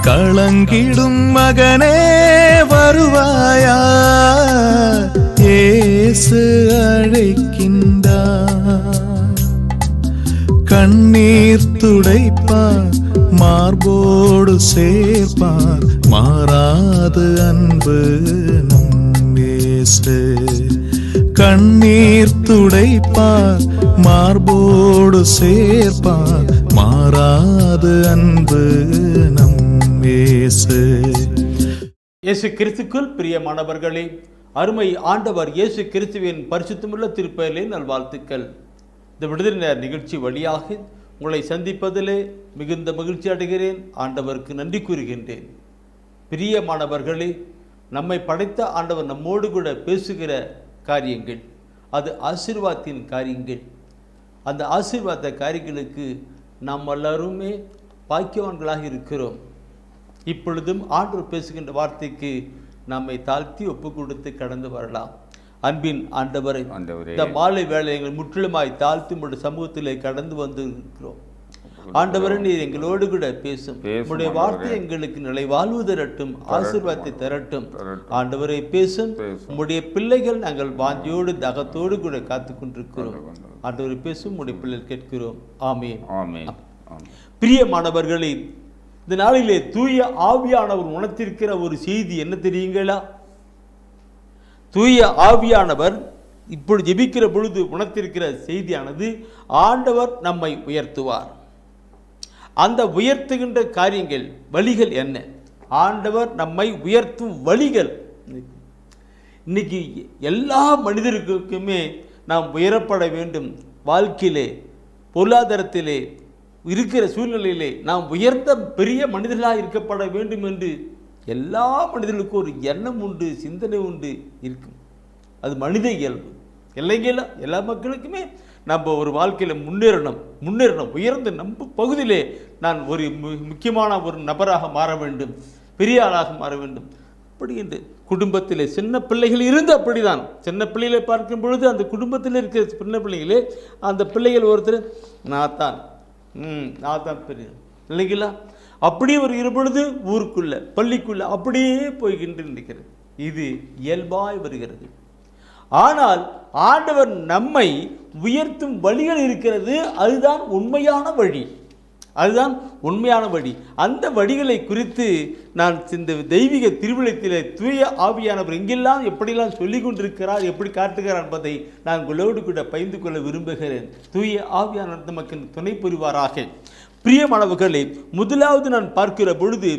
கலங்கிடும் மகனே வருவாயா, இயேசு அழைக்கின்றார். கண்ணீர் துடைப்பார், மார்போடு சேர்ப்பார், மாறாது அன்பு நம் இயேசு. கண்ணீர் துடைப்பார், மார்போடு சேர்ப்பார், மாறாது அன்பு நம் இயேசு. இயேசு கிறிஸ்துக்குள் பிரியமானவர்களே, அருமை ஆண்டவர் இயேசு கிறிஸ்துவின் பரிசுத்தமுள்ள திருப்பெயரிலே நல்வாழ்த்துக்கள். இந்த விடுதலை நேர நிகழ்ச்சி வழியாக உங்களை சந்திப்பதிலே மிகுந்த மகிழ்ச்சி அடைகிறேன். ஆண்டவருக்கு நன்றி கூறுகின்றேன். பிரியமானவர்களே, நம்மை படைத்த ஆண்டவர் நம்மோடு கூட பேசுகிற காரியங்கள் அது ஆசீர்வாதத்தின் காரியங்கள். அந்த ஆசீர்வாத காரியங்களுக்கு நாம் எல்லாருமே பாக்கியவான்களாக இருக்கிறோம். இப்பொழுதும் ஆண்டவர் பேசுகின்ற வார்த்தைக்கு நம்மை தாழ்த்தி ஒப்பு கொடுத்து கடந்து வரலாம். அன்பின் ஆண்டவரை, இந்த மாலை வேளை எங்கள் முற்றிலுமாய் தாழ்த்தி உங்களுடைய சமூகத்திலே கடந்து வந்திருக்கிறோம். ஆண்டவரை, நீர் எங்களோடு கூட பேசும். உங்களுடைய வார்த்தை எங்களுக்கு நிலை வாழ்வு தரட்டும், ஆசீர்வாதத்தை தரட்டும். ஆண்டவரை பேசும். உங்களுடைய பிள்ளைகள் நாங்கள் வாஞ்சியோடு தகத்தோடு கூட காத்து கொண்டிருக்கிறோம். ஆண்டவரை பேசும். உங்களுடைய பிள்ளைகள் கேட்கிறோம். ஆமென். பிரியமானவர்களே, இந்த நாளிலே தூய ஆவியானவர் உணர்த்திருக்கிற ஒரு செய்தி என்ன தெரியுங்களா? தூய ஆவியானவர் இப்பொழுது ஜெபிக்கிற பொழுது உணர்த்திருக்கிற செய்தியானது, ஆண்டவர் நம்மை உயர்த்துவார். அந்த உயர்த்துகின்ற காரியங்கள், வழிகள் என்ன? ஆண்டவர் நம்மை உயர்த்தும் வழிகள். இன்னைக்கு எல்லா மனிதர்களுக்குமே நாம் உயரப்பட வேண்டும். வாழ்க்கையிலே, பொருளாதாரத்திலே, இருக்கிற சூழ்நிலையிலே நாம் உயர்ந்த பெரிய மனிதர்களாக இருக்கப்பட வேண்டும் என்று எல்லா மனிதர்களுக்கும் ஒரு எண்ணம் உண்டு, சிந்தனை உண்டு, இருக்கும். அது மனித இயல்பு. இல்லைங்களா? எல்லா மக்களுக்குமே நம்ம ஒரு வாழ்க்கையில் முன்னேறணும், உயர்ந்த நம்ம பகுதியிலே நான் ஒரு முக்கியமான ஒரு நபராக மாற வேண்டும், பெரிய ஆளாக மாற வேண்டும். அப்படி என்று குடும்பத்திலே சின்ன பிள்ளைகள் இருந்து அப்படிதான். சின்ன பிள்ளைகளை பார்க்கும் பொழுது அந்த குடும்பத்தில் இருக்கிற சின்ன பிள்ளைகளே, அந்த பிள்ளைகள் ஒருத்தர் நான் தான் பெரிய இல்லைங்களா? அப்படியே ஒரு இருபொழுது ஊருக்குள்ள பள்ளிக்குள்ள அப்படியே போய்கின்று இருக்கிறது. இது இயல்பாய் வருகிறது. ஆனால் ஆண்டவர் நம்மை உயர்த்தும் வழிகள் இருக்கிறது. அதுதான் உண்மையான வழி. அந்த வழிகளை குறித்து நான் இந்த தெய்வீக திருவிழத்திலே தூய ஆவியானவர் எங்கெல்லாம் எப்படியெல்லாம் சொல்லிக் கொண்டிருக்கிறார், எப்படி காட்டுகிறார் என்பதை நான் உங்களோடு கூட பகிர்ந்து கொள்ள விரும்புகிறேன். தூய ஆவியானவர் நமக்கு துணை புரிவாராக. பிரியமானவர்களே, முதலாவது நான் பார்க்கிற பொழுது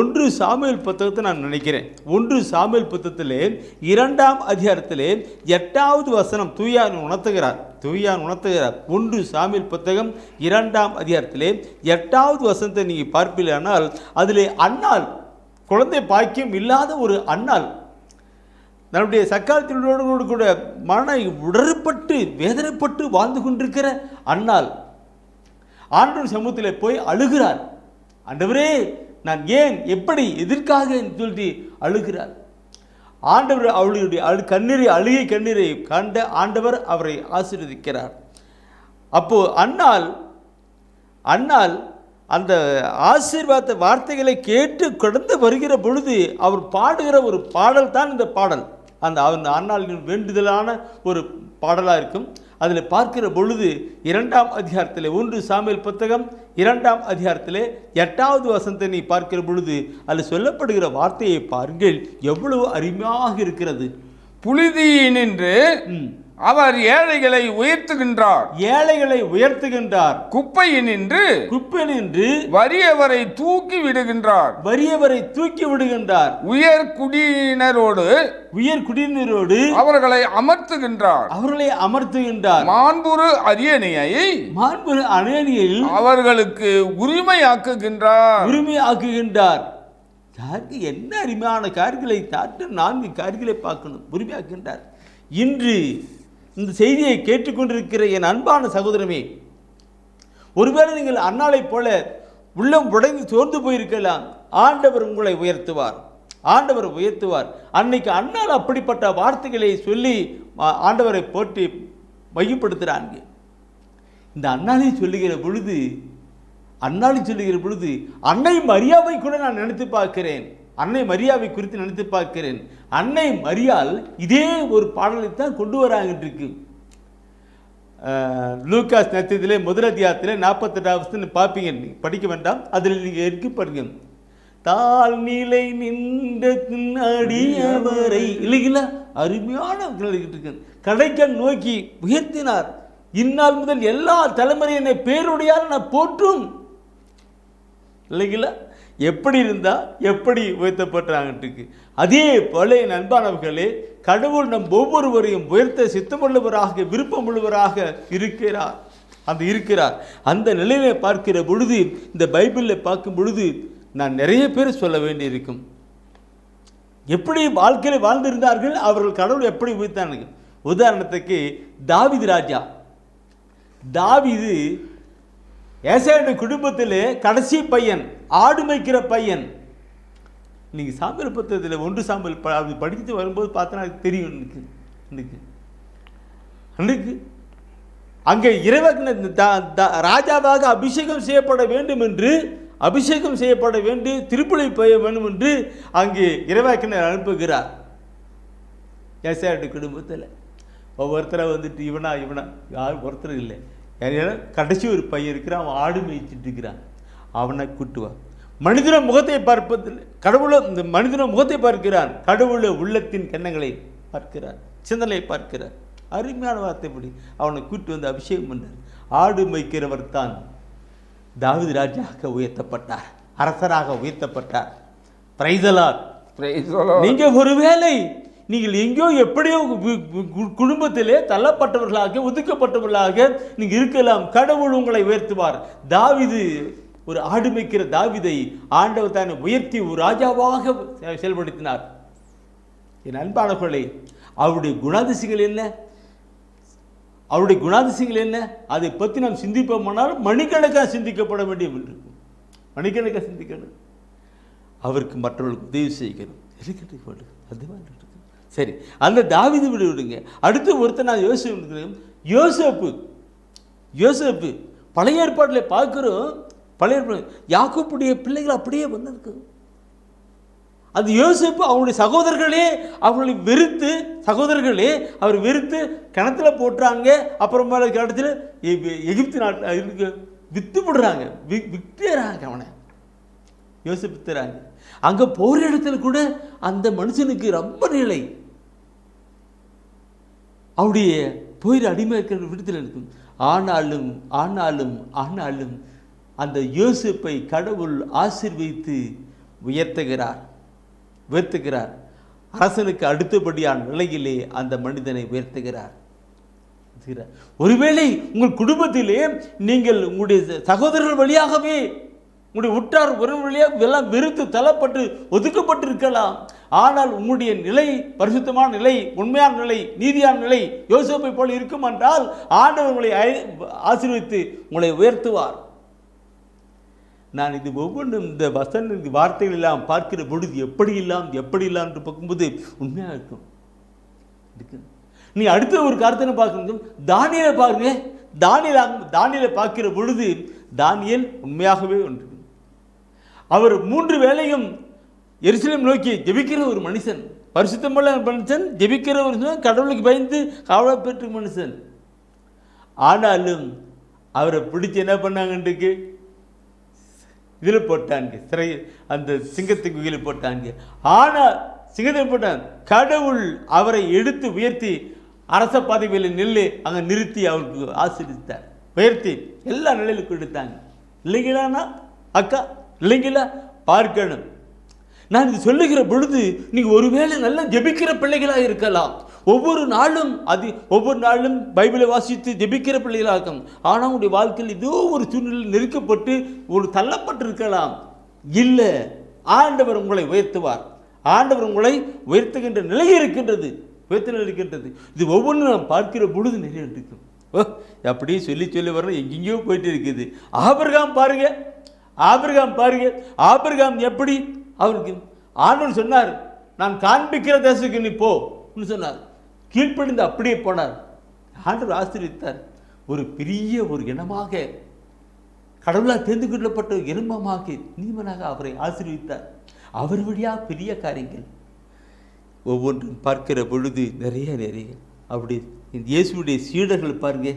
1 சாமுவேல் புத்தகத்தை நான் நினைக்கிறேன். 1 சாமுவேல் புத்தகத்திலே 2ஆம் அதிகாரத்திலே 8வது வசனம் தூயான் உணர்த்துகிறார். 1 சாமுவேல் புத்தகம் 2ஆம் அதிகாரத்திலே 8வது வசனத்தை நீங்கள் பார்ப்பீர்களானால், அதிலே அன்னாள், குழந்தை பாக்கியம் இல்லாத ஒரு அன்னாள், நம்முடைய சக்காலத்தினோடு கூட மன உடற்பட்டு வேதனைப்பட்டு வாழ்ந்து கொண்டிருக்கிற அன்னாள் ஆண்டவர் சமூகத்தில் போய் அழுகிறார். ஆண்டவரே, நான் ஏன், எப்படி, எதற்காக சொல்லி அழுகிறார். ஆண்டவர் அவளுடைய அழுகை கண்ணீரை கண்ட ஆண்டவர் அவரை ஆசீர்வதிக்கிறார். அப்போ அன்னாள் அந்த ஆசீர்வாத வார்த்தைகளை கேட்டு கடந்து வருகிற பொழுது அவர் பாடுகிற ஒரு பாடல் தான் இந்த பாடல். அந்த அன்னாளின் வேண்டுதலான ஒரு பாடலாக இருக்கும். அதில் பார்க்கிற பொழுது 2ஆம் அதிகாரத்தில் 1 சாமுவேல் புத்தகம் 2ஆம் அதிகாரத்தில் 8வது வசனத்தை நீ பார்க்கிற பொழுது அதில் சொல்லப்படுகிற வார்த்தையை பாருங்கள், எவ்வளவு அருமையாக இருக்கிறது. புழுதியினின்று அவர் ஏழைகளை உயர்த்துகின்றார். குப்பையினின்று வறியவரை தூக்கி விடுகின்றார். உயர் குடியினரோடு அவர்களை அமர்த்துகின்றார். மாண்புறு அரியணையை அவர்களுக்கு உரிமையாக்குகின்றார். யாருக்கு என்ன அருமையான காரியங்களை 4 காரியங்களை பார்க்கணும், உரிமையாக்குகின்றார். இன்று இந்த செய்தியை கேட்டுக்கொண்டிருக்கிற என் அன்பான சகோதரமே, ஒருவேளை நீங்கள் அன்னாளை போல உள்ளம் உடைந்து சோர்ந்து போயிருக்கலாம். ஆண்டவர் உங்களை உயர்த்துவார். அன்னைக்கு அன்னாள் அப்படிப்பட்ட வார்த்தைகளை சொல்லி ஆண்டவரை போற்றி மையப்படுத்துகிறாங்க. இந்த அன்னாளை சொல்லுகிற பொழுது அன்னாளி சொல்லுகிற பொழுது அன்னை மரியாவை கூட நான் நினைத்து பார்க்கிறேன், அன்னை மரியாவை குறித்து நினைத்து பார்க்கிறேன். அன்னை மரியாள் இதே ஒரு பாடலை தான் கொண்டு வராங்க இருக்கு. லூக்காஸ் நட்சத்திரத்திலே முதல் அத்தியாயத்திலே 48 பார்ப்பீங்க, நீங்கள் படிக்க வேண்டாம், அதில் நீங்கள் இருக்கு பாருங்க. தாழ்நிலை நின்ற அடியவரை இல்லைங்களா, அருமையான இருக்கு. கடைக்கண் நோக்கி உயர்த்தினார், இந்நாள் முதல் எல்லா தலைமுறையினை பேருடையால் நான் போற்றும் இல்லைங்களா. எப்படி இருந்தா எப்படி உயர்த்தப்பட்டாங்க. அதே போல என் அன்பானவர்களே, கடவுள் நம் ஒவ்வொருவரையும் உயர்த்த சித்தமுள்ளவராக விருப்பமுள்ளவராக இருக்கிறார். அந்த நிலையை பார்க்கிற பொழுது, இந்த பைபிளில் பார்க்கும் பொழுது நான் நிறைய பேர் சொல்ல வேண்டியிருக்கும். எப்படி வாழ்க்கையில் வாழ்ந்திருந்தார்கள், அவர்கள் கடவுள் எப்படி உயர்த்தானுங்க. உதாரணத்துக்கு தாவீது ராஜா, தாவீது ஏசாயா குடும்பத்திலே கடைசி பையன், ஆடு மேய்க்கிற பையன். நீங்கள் சாமுவேல் புத்தகத்தில் 1 சாமுவேல் படித்து வரும்போது பார்த்தா தெரியும். அன்றைக்கு அங்கே இறைவன் ராஜாவாக அபிஷேகம் செய்யப்பட வேண்டும் என்று திருப்பலி பெய்ய வேண்டும் என்று அங்கே இறைவாக்கினர் அனுப்புகிறார். ஏசாயா குடும்பத்தில் ஒவ்வொருத்தரை வந்துட்டு இவனா யாரும் ஒருத்தர் இல்லை, கடைசி ஒரு பையன் இருக்கிறான், அவன் ஆடு மேய்ச்சிட்டு இருக்கிறான், அவனை கூட்டுவான். மனிதன முகத்தை பார்ப்பதில் கடவுளை, இந்த மனிதன முகத்தை பார்க்கிறான், கடவுளை உள்ளத்தின் எண்ணங்களை பார்க்கிறார், சிந்தனை பார்க்கிறார். அருமையான வார்த்தைப்படி அவனை கூட்டு வந்து அபிஷேகம் பண்ணார். ஆடு மேய்க்கிறவர் தான் தாவீது ராஜாவாக உயர்த்தப்பட்டார், அரசராக உயர்த்தப்பட்டார். Praise the Lord. நீங்க ஒருவேளை நீங்கள் எங்கேயோ எப்படியோ குடும்பத்திலே தள்ளப்பட்டவர்களாக ஒதுக்கப்பட்டவர்களாக நீங்கள் இருக்கலாம், கடவுள் உங்களை உயர்த்துவார். தாவீது ஒரு ஆடு மேய்க்கிற தாவீதை ஆண்டவர் தான் உயர்த்தி ஒரு ராஜாவாக செயல்படுத்தினார். என் அன்பானவர்களே, அவருடைய குணாதிசயங்கள் என்ன, அதை பற்றி நாம் சிந்திப்போமானால் மணிக்கணக்காக சிந்திக்கப்பட வேண்டிய இருக்கும். மணிக்கணக்காக சிந்திக்கணும். அவருக்கு மற்றவர்களுக்கு உதவி செய்யணும். அதுதான் சரி. அந்த தாவீது விடுங்க. அடுத்து ஒருத்தர் நான் யோசேப்பு பழைய ஏற்பாட்டில் பார்க்கிறோம். பழைய ஏற்பாடு யாக்கோபுடைய பிள்ளைகள் அப்படியே வந்திருக்கு. அந்த யோசேப்பு அவங்களுடைய சகோதரர்களே அவர் வெறுத்து கிணத்துல போட்டுறாங்க. அப்புறமா கிணத்துல எகிப்து நாட்டில் வித்து விடுறாங்க, விட்டுறாங்க அவனை. யோசிப்பு தராங்க. அங்க போற இடத்துல கூட அந்த மனுஷனுக்கு ரொம்ப நிலை, அவருடைய போயிரு அடிமை இருக்கிற விடத்தில் இருக்கும். ஆனாலும் அந்த யோசேப்பை கடவுள் ஆசீர்வதித்து உயர்த்துகிறார். அரசனுக்கு அடுத்தபடியான நிலையிலே அந்த மனிதனை உயர்த்துகிறார். ஒருவேளை உங்கள் குடும்பத்திலே நீங்கள் உங்களுடைய சகோதரர்கள் வழியாகவே, உங்களுடைய உற்றார் உறவு வழியாக எல்லாம் வெறுத்து தள்ளப்பட்டு ஒதுக்கப்பட்டு இருக்கலாம். ஆனால் உங்களுடைய நிலை பரிசுத்தமான நிலை, உண்மையான நிலை, நீதியான நிலை யோசேப்பை போல இருக்கும் என்றால் ஆண்டவர் உங்களை ஆசீர்வதித்து உங்களை உயர்த்துவார். நான் இது ஒவ்வொன்றும் இந்த வார்த்தைகள் எல்லாம் பார்க்கிற பொழுது எப்படி இல்லாம் என்று பார்க்கும்போது உண்மையாக இருக்கும். நீ அடுத்த ஒரு கருத்தை பார்க்கணும். தானியேலை பாருங்க. தானியேலை பார்க்கிற பொழுது தானியேல் உண்மையாகவே ஒன்று. அவர் 3 வேளையும் எருசலேம் நோக்கி ஜெபிக்கிற ஒரு மனுஷன், பரிசுத்தமுள்ள மனுஷன், ஜெபிக்கிற ஒரு கடவுளுக்கு பயந்து காவலை பெற்ற மனுஷன். ஆனாலும் அவரை பிடிச்சி என்ன பண்ணாங்கன்றைக்கு இதில் போட்டாங்க, சிறை அந்த சிங்கத்துக்கு குகையில் போட்டாங்க. ஆனால் சிங்கத்தை போட்டாங்க. கடவுள் அவரை எடுத்து உயர்த்தி அரச பதவியில் நின்று அங்கே நிறுத்தி அவருக்கு ஆசீர்வதித்தார், உயர்த்தி எல்லா நிலையிலும் கொடுத்தாங்க. இல்லைங்களாண்ணா அக்கா, இல்லைங்களா பார்க்கணும். நான் இது சொல்லுகிற பொழுது நீங்கள் ஒருவேளை நல்ல ஜெபிக்கிற பிள்ளைகளாக இருக்கலாம். ஒவ்வொரு நாளும் பைபிளை வாசித்து ஜெபிக்கிற பிள்ளைகளாக இருக்கும். ஆனால் உங்களுடைய வாழ்க்கையில் ஏதோ ஒரு சூழ்நிலையில் நெருக்கப்பட்டு ஒரு தள்ளப்பட்டிருக்கலாம். இல்லை, ஆண்டவர் உங்களை உயர்த்துவார். ஆண்டவர் உங்களை உயர்த்துகின்ற நிலை இருக்கின்றது, இது ஒவ்வொன்றும் நாம் பார்க்கிற பொழுது நிறைய இருக்கும். அப்படியே சொல்லி வர எங்கெங்கேயோ போயிட்டு இருக்குது. ஆபிரகாம் பாருங்க எப்படி அவருக்கு ஆண்டவர் சொன்னார், நான் காண்பிக்கிற தேசத்துக்கு நீ போன்னு சொன்னார். கீழ்ப்படிந்து அப்படியே போனார். ஆண்டவர் ஆசீர்வதித்தார். ஒரு பெரிய ஒரு இனமாக கடவுளால் தெரிந்து கொள்ளப்பட்ட எருமமாக நீமனாக அவரை ஆசீர்வதித்தார். அவர் வழியாக பெரிய காரியங்கள் ஒவ்வொன்றும் பார்க்கிற பொழுது நிறைய அப்படி இயேசுடைய சீடர்கள் பாருங்க,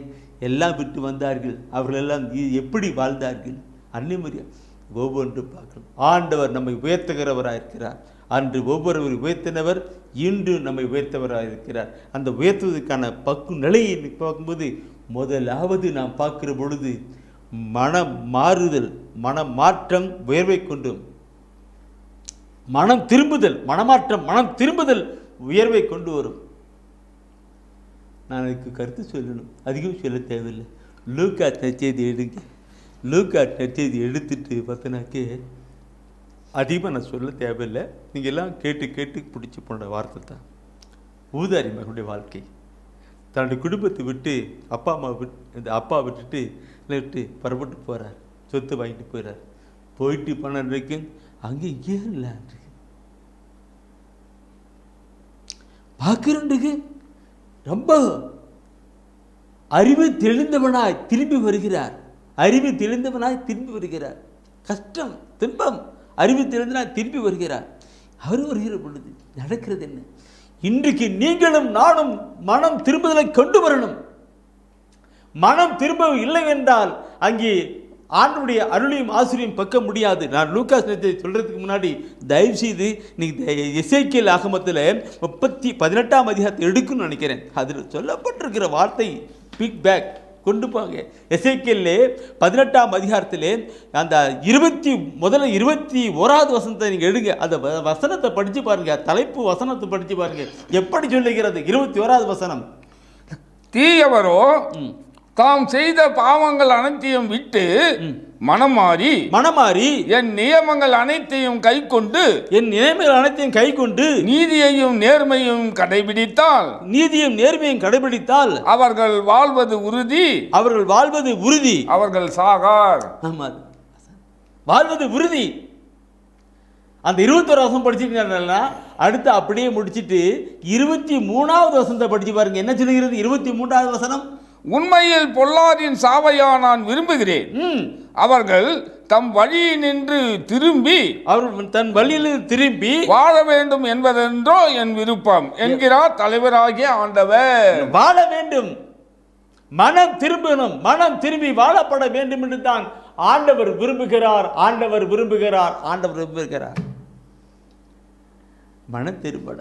எல்லாம் விட்டு வந்தார்கள். அவர்களெல்லாம் எப்படி வாழ்ந்தார்கள், அன்னிமரியா ஒவ்வொன்றும் பார்க்கணும். ஆண்டவர் நம்மை உயர்த்துகிறவராக இருக்கிறார். அன்று ஒவ்வொருவர் உயர்த்தினவர், இன்று நம்மை உயர்த்தவராக இருக்கிறார். அந்த உயர்த்துவதற்கான நிலையை பார்க்கும்போது முதலாவது நாம் பார்க்கிற பொழுது மனம் மாறுதல், மனம் மாற்றம் உயர்வை கொண்டும், மனம் திரும்புதல், மனமாற்றம், மனம் திரும்புதல் உயர்வை கொண்டு வரும். நான் அதுக்கு கருத்து சொல்லணும், அதிகம் சொல்ல தேவையில்லை. லூக்கா நற்செய்தி எடுங்க. லூக்கா நற்செய்தி எடுத்துட்டு பார்த்தனாக்கே அதிகமாக நான் சொல்ல தேவையில்லை. நீங்கள் எல்லாம் கேட்டு கேட்டு பிடிச்சி போன வார்த்தை தான். ஊதாரி மகனுடைய வாழ்க்கை. தன்னுடைய குடும்பத்தை விட்டு அப்பா விட்டுட்டு புறப்பட்டு போகிறார். சொத்து வாங்கிட்டு போயிறார். போயிட்டு பண்ண அங்கே ஏறல பார்க்கிறதுக்கு ரொம்ப அறிவு தெளிந்தவனாய் திரும்பி வருகிறார். அறிவு தெளிந்தவனாய் திரும்பி வருகிறார். கஷ்டம், துன்பம், அறிவு தெளிந்தவனாய் திரும்பி வருகிறார். அவர் வருகிற பொழுது நடக்கிறது என்ன? இன்றைக்கு நீங்களும் நானும் மனம் திரும்புதலை கொண்டு வரணும். மனம் திரும்ப இல்லை என்றால் அங்கே ஆண்டவருடைய அருளையும் ஆசிரியம் பக்க முடியாது. நான் லூக்காஸ் சொல்றதுக்கு முன்னாடி தயவு செய்து நீங்கள் எசேக்கியேல் ஆகமத்தில் 18ஆம் அதிகாரத்தை எடுக்கணும்னு நினைக்கிறேன். அதில் சொல்லப்பட்டிருக்கிற வார்த்தை பிக் பேக் கொண்டு போங்க. எசேக்கியேல்லே 18ஆம் அதிகாரத்திலே அந்த 21வது வசனத்தை நீங்கள் எடுங்க. அந்த வசனத்தை படித்து பாருங்க, தலைப்பு வசனத்தை படித்து பாருங்க, எப்படி சொல்லுகிறது. 21வது வசனம், தீயவரோ தாம் செய்த பாவங்கள் அனைத்தையும் விட்டு மனம் மாறி என் நியமங்கள் அனைத்தையும் கை கொண்டு நீதியையும் நேர்மையும் கடைபிடித்தால் அவர்கள் வாழ்வது உறுதி, அவர்கள் சாகார். வாழ்வது உறுதி. அந்த 21 வசனம் படிச்சுட்டீங்கன்னா அடுத்து அப்படியே முடிச்சுட்டு 23வது வசனத்தை படிச்சு பாருங்க. என்ன சொல்லுகிறது 23வது வசனம்? உண்மையில் பொல்லாரின் சாவையா நான் விரும்புகிறேன். அவர்கள் தம் வழியினின்று திரும்பி வாழ வேண்டும் என்பதென்றோ என் விருப்பம் என்கிறார் தலைவராகிய ஆண்டவர். வாழ வேண்டும், மனம் திரும்பணும், மனம் திரும்பி வாழப்பட வேண்டும் என்று தான் ஆண்டவர் விரும்புகிறார். மனம் திரும்பட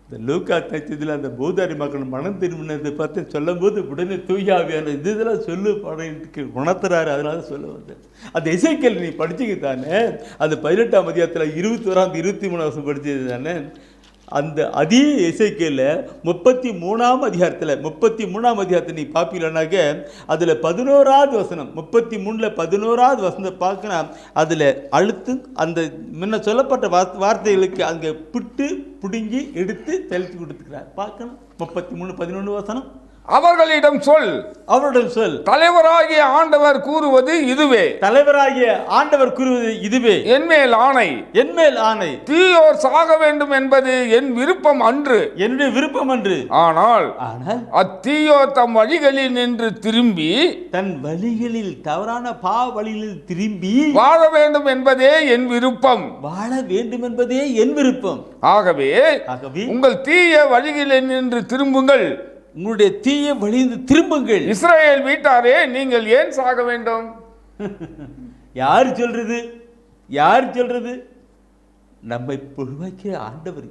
இந்த லூக்கா தச்சதில் அந்த பூதாரி மக்கள் மனம் திரும்பினதை பார்த்து சொல்லும் போது உடனே தூயாவியான இதெல்லாம் சொல்லு பாடலுக்கு உணர்த்துறாரு. அதனால சொல்ல வந்தேன். அந்த எசேக்கியேல் நீ படிச்சுக்க தானே, அந்த 18ஆம் அதிகாரத்தில் 21 23 படிச்சது தானே. அந்த அதே எசேக்கியேலில் 33ஆம் அதிகாரத்தை நீ பார்ப்பீங்கன்னாக்க அதில் 11வது வசனம், 33ல் 11வது வசனத்தை பார்க்கணும். அதில் அழுத்து அந்த முன்ன சொல்லப்பட்ட வார்த்தைகளுக்கு அங்கே பிட்டு பிடுங்கி எடுத்து தெளித்து கொடுத்துக்கிறார். பார்க்கணும். 33:11 வசனம், அவர்களிடம் சொல் தலைவராகிய ஆண்டவர் கூறுவது இதுவே, என்மேல் ஆணை தீயோர் சாக வேண்டும் என்பது என் விருப்பம் அன்று, என்னுடைய விருப்பம் அன்று. ஆனால் அத்தீயோர் தம் வழிகளில் நின்று திரும்பி தன் வழிகளில் தவறான பாவ வழிகளில் திரும்பி வாழ வேண்டும் என்பதே என் விருப்பம். ஆகவே உங்கள் தீய வழிகளில் நின்று திரும்புங்கள், உங்களுடைய தீய வழிந்து திரும்புங்கள். இஸ்ரவேல் வீட்டாரே, நீங்கள் ஏன் சாக வேண்டும்? யார் சொல்றது? நம்மை உருவாக்கிய ஆண்டவர்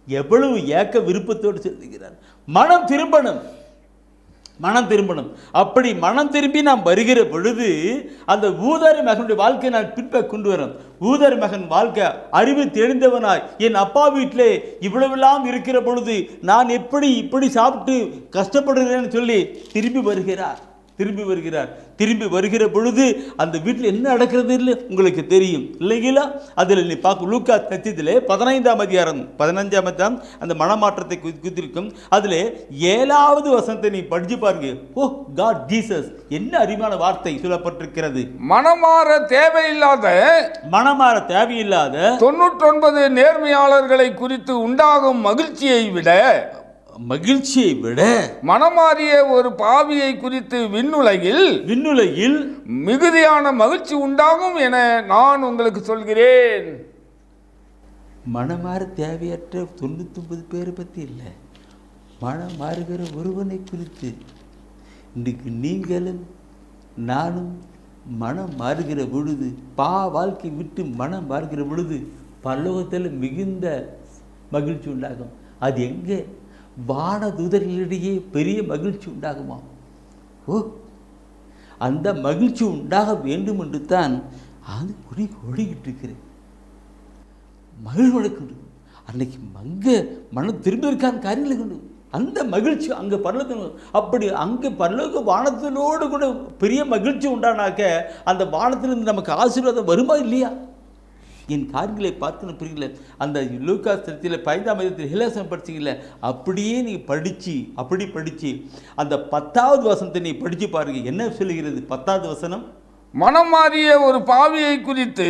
எவ்வளவு ஏக்க விருப்பத்தோடு சொல்லுகிறார். மனம் திரும்பணும். அப்படி மனம் திரும்பி நாம் வருகிற பொழுது அந்த ஊதாரி மகனுடைய வாழ்க்கையை நான் பின்பற்ற கொண்டு வரும். ஊதாரி மகன் வாழ்க்கை அறிவு தெரிந்தவனாய் என் அப்பா வீட்டிலே இவ்வளவெல்லாம் இருக்கிற பொழுது நான் இப்படி சாப்பிட்டு கஷ்டப்படுகிறேன்னு சொல்லி திரும்பி வருகிற பொழுது அந்த வீட்டில் என்ன நடக்கிறது இல்லை உங்களுக்கு தெரியும் இல்லைங்களா? அதில் நீ பார்க்க லூக்கா தச்சதிலே 15ஆம் அதிகாரம் அந்த மனமாற்றத்தை குறித்திருக்கும். அதில் 7வது வசனத்தை நீ படிச்சு பாருங்க. ஓ காட் ஜீசஸ், என்ன அறிவான வார்த்தை சொல்லப்பட்டிருக்கிறது. மனமாற தேவையில்லாத 99 நேர்மையாளர்களை குறித்து உண்டாகும் மகிழ்ச்சியை விட மகிழ்ச்சியை விட மனமாறிய ஒரு பாவியை குறித்து விண்ணுலகில் மிகுதியான மகிழ்ச்சி உண்டாகும் என நான் உங்களுக்கு சொல்கிறேன். மனமாற தேவையற்ற 99 பேரை பற்றி இல்லை, மனம் மாறுகிற ஒருவனை குறித்து. இன்றைக்கு நீங்களும் நானும் மனம் மாறுகிற பொழுது, வாழ்க்கை விட்டு மனம் மாறுகிற பொழுது பரலோகத்தில் மிகுந்த மகிழ்ச்சி உண்டாகும். அது எங்கே? வானதூதர்களிடையே பெரிய மகிழ்ச்சி உண்டாகுமா? அந்த மகிழ்ச்சி உண்டாக வேண்டும் என்று தான் அது ஓடிக்கிட்டு இருக்கிறேன். மகிழ்வு கொண்டு அன்னைக்கு அங்கே மனம் திரும்பியிருக்கான காரியங்களை கொண்டு அந்த மகிழ்ச்சி அங்கே பரலோக, அப்படி அங்கே பரலோக வானத்திலோடு கூட பெரிய மகிழ்ச்சி உண்டானாக்க அந்த வானத்திலிருந்து நமக்கு ஆசீர்வாதம் வருமா இல்லையா? என் காரியங்களை பார்த்து பிரிக்கல. அந்த லூக்கா சரித்தில 5ஆம் அதிகாரத்தில் ஹிலேசம் படிச்சிங்கல்ல, அப்படியே நீ படித்து அந்த 10வது வசனத்தை நீ படித்து பாருங்க. என்ன சொல்லுகிறது 10வது வசனம்? மனம் மாறிய ஒரு பாவியை குறித்து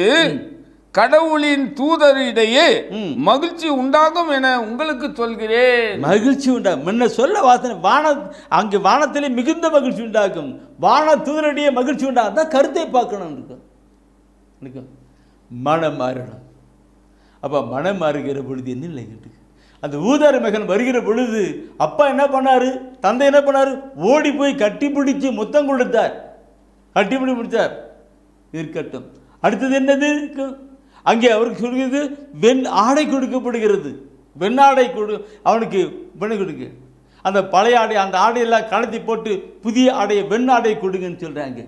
கடவுளின் தூதரிடையே மகிழ்ச்சி உண்டாகும் என உங்களுக்கு சொல்கிறேன். மகிழ்ச்சி உண்டாகும் முன்ன சொல்ல வாசனை அங்கே வானத்திலே மிகுந்த மகிழ்ச்சி உண்டாகும். வான தூதரிடையே மகிழ்ச்சி உண்டாகும். அதான் கருத்தை பார்க்கணும் இருக்கும். மனம் மாறணும். அப்போ மனம் மாறுகிற பொழுது என்ன நிலைக்கிட்டு அந்த ஊதாரி மகன் வருகிற பொழுது அப்பா என்ன பண்ணாரு, தந்தை என்ன பண்ணாரு, ஓடி போய் கட்டி பிடிச்சு முத்தம் கொடுத்தார். கட்டி பிடிச்சார். இருக்கட்டும். அடுத்தது என்னது? அங்கே அவருக்கு சொல்கிறது வெண் ஆடை கொடுக்கப்படுகிறது. வெண்ணாடை அவனுக்கு வெண்ணை கொடுக்க. அந்த பழைய ஆடை, அந்த ஆடையெல்லாம் கலத்தி போட்டு புதிய ஆடையை வெண் ஆடை கொடுங்கன்னு சொல்கிறாங்க.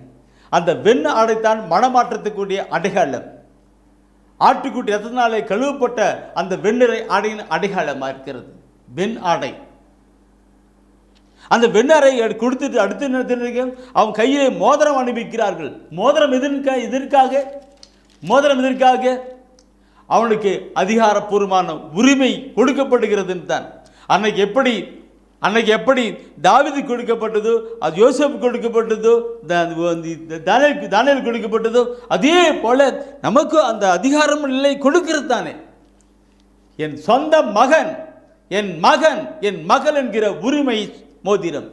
அந்த வெண் ஆடைத்தான் மனமாற்றத்துக்குரிய அடையாளம். ஆட்டுக்குட்டி ரத்தத்தினாலே கழுவப்பட்ட அந்த வெண்ணிறை ஆடையின் அடையாளமாக இருக்கிறது வெண் ஆடை. அந்த வெண்ணறை கொடுத்துட்டு அடுத்து அவன் கையிலே மோதிரம் அனுப்பிக்கிறார்கள். மோதிரம் எதற்காக? அவனுக்கு அதிகாரப்பூர்வமான உரிமை கொடுக்கப்படுகிறதுன்னு தான். அன்னைக்கு எப்படி தாவீது கொடுக்கப்பட்டதோ, அது யோசேப்பு கொடுக்கப்பட்டதோ, தானியேல் கொடுக்கப்பட்டதோ, அதே போல நமக்கு அந்த அதிகாரம் நிலை கொடுக்கிறது தானே. என் சொந்த மகன், என் மகன், என் மகள் என்கிற உரிமை மோதிரம்.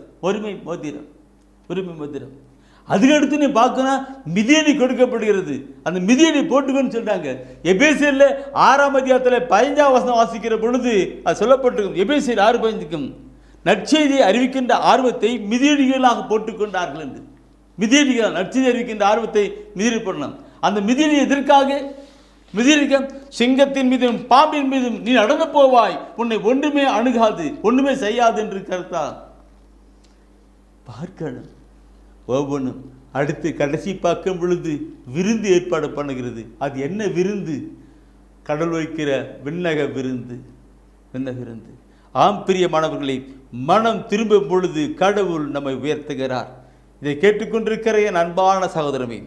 அதுக்கடுத்து நீ பார்க்கணும் மிதியடி கொடுக்கப்படுகிறது. அந்த மிதியடி போட்டுக்கன்னு சொல்றாங்க. எபேசியர்ல 6ஆம் அதிகாரத்தில் 15ஆம் வசனம் வாசிக்கிற பொழுது அது சொல்லப்பட்டிருக்கும். எபேசியர் 6:15 நற்செய்தியை அறிவிக்கின்ற ஆர்வத்தை மிதியடிகளாக போட்டுக்கொண்டார்கள் என்று. மிதியடிகள் நற்செய்தி அறிவிக்கின்ற ஆர்வத்தை மிதியடி போடணும். அந்த மிதியடி எதற்காக? மிதியடிக்க சிங்கத்தின் மீதும் பாம்பின் மீதும் நீ நடந்து போவாய், உன்னை ஒன்றுமே அணுகாது, ஒன்றுமே செய்யாது என்று கருத்தா பார்க்கணும். ஒவ்வொன்றும் அடுத்து கடைசி பார்க்கும் பொழுது விருந்து ஏற்பாடு பண்ணுகிறது. அது என்ன விருந்து? கடவுள் வைக்கிற விண்ணக விருந்து. ஆம் பிரியமானவர்களை, மனம் திரும்பும் பொழுது கடவுள் நம்மை உயர்த்துகிறார். இதை கேட்டுக்கொண்டிருக்கிற என் அன்பான சகோதரமே,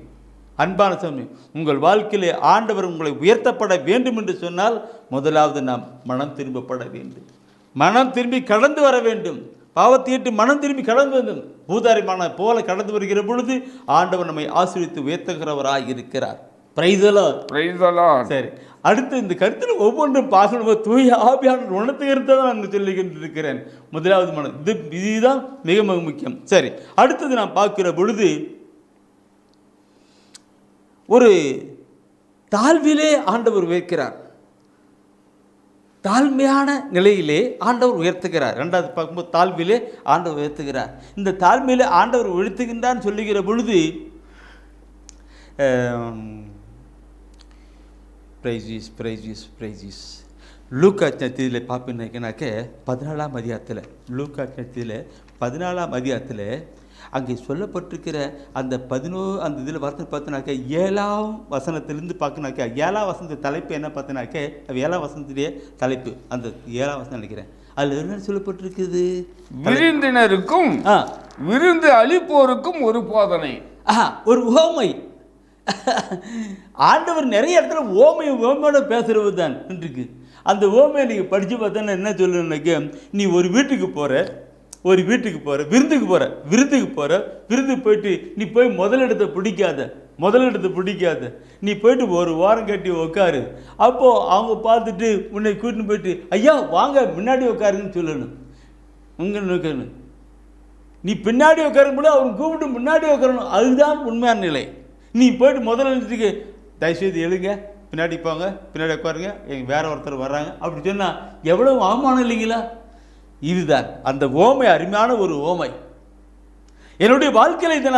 உங்கள் வாழ்க்கையிலே ஆண்டவர் உங்களை உயர்த்தப்பட வேண்டும் என்று சொன்னால் முதலாவது நாம் மனம் திரும்பப்பட வேண்டும். மனம் திரும்பி கடந்து வர வேண்டும். பாவத்தையிட்டு மனம் திரும்பி கடந்து வேண்டும். பூதாரிமான போல கடந்து வருகிற பொழுது ஆண்டவர் நம்மை ஆசீர்வதித்து உயர்த்துகிறவராக இருக்கிறார். Praise the Lord. சரி, அடுத்து இந்த கருத்தில் ஒவ்வொன்றும் பார்க்கணும். தூய ஆவியானவர் உணர்த்துகிறத தான் நான் சொல்லிக்கின்றிருக்கிறேன். முதலாவது மனம், இதுதான் மிக மிக முக்கியம். சரி, அடுத்தது நான் பார்க்கிற பொழுது ஒரு தாழ்விலே ஆண்டவர் உயர்க்கிறார். தாழ்மையான நிலையிலே ஆண்டவர் உயர்த்துகிறார். ரெண்டாவது பார்க்கும்போது தாழ்விலே ஆண்டவர் உயர்த்துகிறார். இந்த தாழ்மையிலே ஆண்டவர் உயர்த்துகின்றான்னு சொல்லுகிற பொழுது பிரைஜிஸ் லூக்கா சத்தியில் பார்ப்பீங்கன்னாக்க 14ஆம் அதிகாரத்தில், லூக்கா சத்தியில் 14ஆம் அதிகாரத்தில் அங்கே சொல்லப்பட்டிருக்கிற அந்த அந்த இதில் வார்த்தை பார்த்தோன்னாக்க 7ஆம் வசனத்திலிருந்து பார்க்கணாக்க 7ஆம் வசனத்து தலைப்பு என்ன பார்த்தோன்னாக்க 7ஆம் வசனத்துடைய தலைப்பு அந்த 7ஆம் வசனம் நினைக்கிறேன். அதில் என்ன சொல்லப்பட்டிருக்குது? விருந்தினருக்கும் விருந்து அளிப்போருக்கும் ஒரு போதனை, ஒரு உவமை. ஆண்டவர் நிறைய இடத்துல ஓமையோட பேசுறது தான் இருக்கு. அந்த ஓமையை நீங்கள் படித்து பார்த்தோன்னா என்ன சொல்லணுன்னாக்க, நீ ஒரு வீட்டுக்கு போகிற, விருந்துக்கு போகிற, விருந்து போயிட்டு நீ போய் முதலிடத்தை பிடிக்காத, நீ போயிட்டு ஒரு வாரம் கட்டி உட்காரு. அப்போது அவங்க பார்த்துட்டு உன்னை கூட்டின்னு போயிட்டு ஐயா வாங்க முன்னாடி உட்காருன்னு சொல்லணும். உங்க நிற்கணும். நீ பின்னாடி உட்காரும்போது அவன் கூப்பிட்டு முன்னாடி உட்காரணும். அதுதான் உண்மையான நிலை. நீ போயிட்டு முதல்ல நிறுத்திக்கு தயவுசெய்து எழுங்க, பின்னாடி போங்க, பின்னாடி உட்காருங்க, எங்கள் வேற ஒருத்தர் வர்றாங்க அப்படி சொன்னால் எவ்வளோ அவமானம் இல்லைங்களா? இதுதான் அந்த ஓமை, அருமையான ஒரு ஓமை. என்னுடைய வாழ்க்கையில் இதை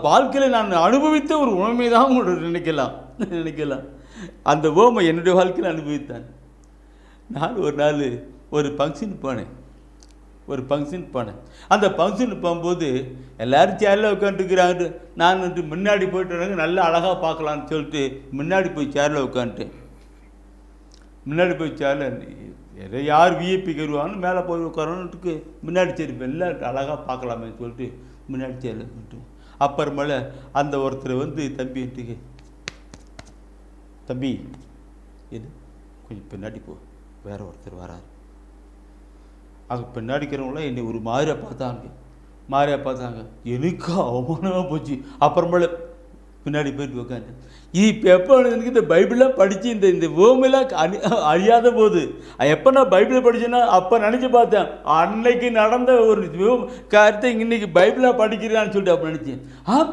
வாழ்க்கையில் நான் அனுபவித்த ஒரு உண்மை தான் நினைக்கலாம். அந்த ஓமை என்னுடைய வாழ்க்கையில் அனுபவித்தான். நான் ஒரு நாள் ஒரு ஃபங்க்ஷன் போனேன். அந்த ஃபங்க்ஷனுக்கு போகும்போது எல்லோரும் சேரில் உட்காந்துருக்குறாங்க. நான் வந்து முன்னாடி போயிட்டு வராங்க, நல்லா அழகாக பார்க்கலான்னு சொல்லிட்டு முன்னாடி போய் சேரில் உட்காந்துட்டேன். யார் விஐபிக்கு வருவாங்கன்னு மேலே போய் உட்காரணுன்ட்டுக்கு முன்னாடி சரி எல்லாம் அழகாக பார்க்கலாமே சொல்லிட்டு முன்னாடி சேரில் உட்காந்துட்டு அப்புறமேல அந்த ஒருத்தர் வந்து தம்பி இது கொஞ்சம் பின்னாடி போ, வேற ஒருத்தர் வராரு. அங்கே பின்னாடிக்கிறவங்களாம் என்னை ஒரு மாதிரியாக பார்த்தாங்க. எனக்கு அவமானமாக போச்சு. அப்புறமேல பின்னாடி போயிட்டு உட்காந்து இப்போ எப்போ எனக்கு இந்த பைபிளாக படித்து இந்த ஓமையெல்லாம் அழியாத போது எப்போ நான் பைபிளை படித்தேன்னா அப்போ நினச்சி பார்த்தேன், அன்னைக்கு நடந்த ஒரு கருத்தை இன்னைக்கு பைபிளாக படிக்கிறான்னு சொல்லிட்டு அப்போ நினச்சேன்.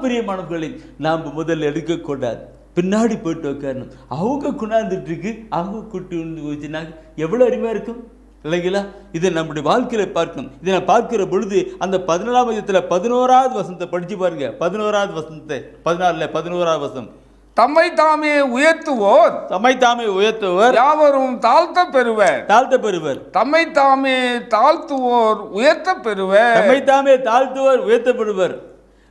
பிரியமானவர்களை நாம் முதல்ல எடுக்கக்கூடாது, பின்னாடி போயிட்டு உட்காரணும். அவங்க கொண்டாந்துட்டுருக்கு, அவங்க கூட்டு வந்து வச்சுனாங்க எவ்வளோ அருமையாக இருக்கும் இல்லைங்களா? இதை நம்முடைய வாழ்க்கையில் பார்க்கணும். இதை நான் பார்க்கிற பொழுது அந்த 14ஆம் அதிகாரத்தில் 11வது வசனத்தை படித்து பாருங்க. 11வது வசனத்தை 11வது வசனம். தம்மை தாமே உயர்த்துவோர் யாவரும் தாழ்த்த பெறுவர். தம்மை தாமே தாழ்த்துவோர் உயர்த்தப்படுவர்.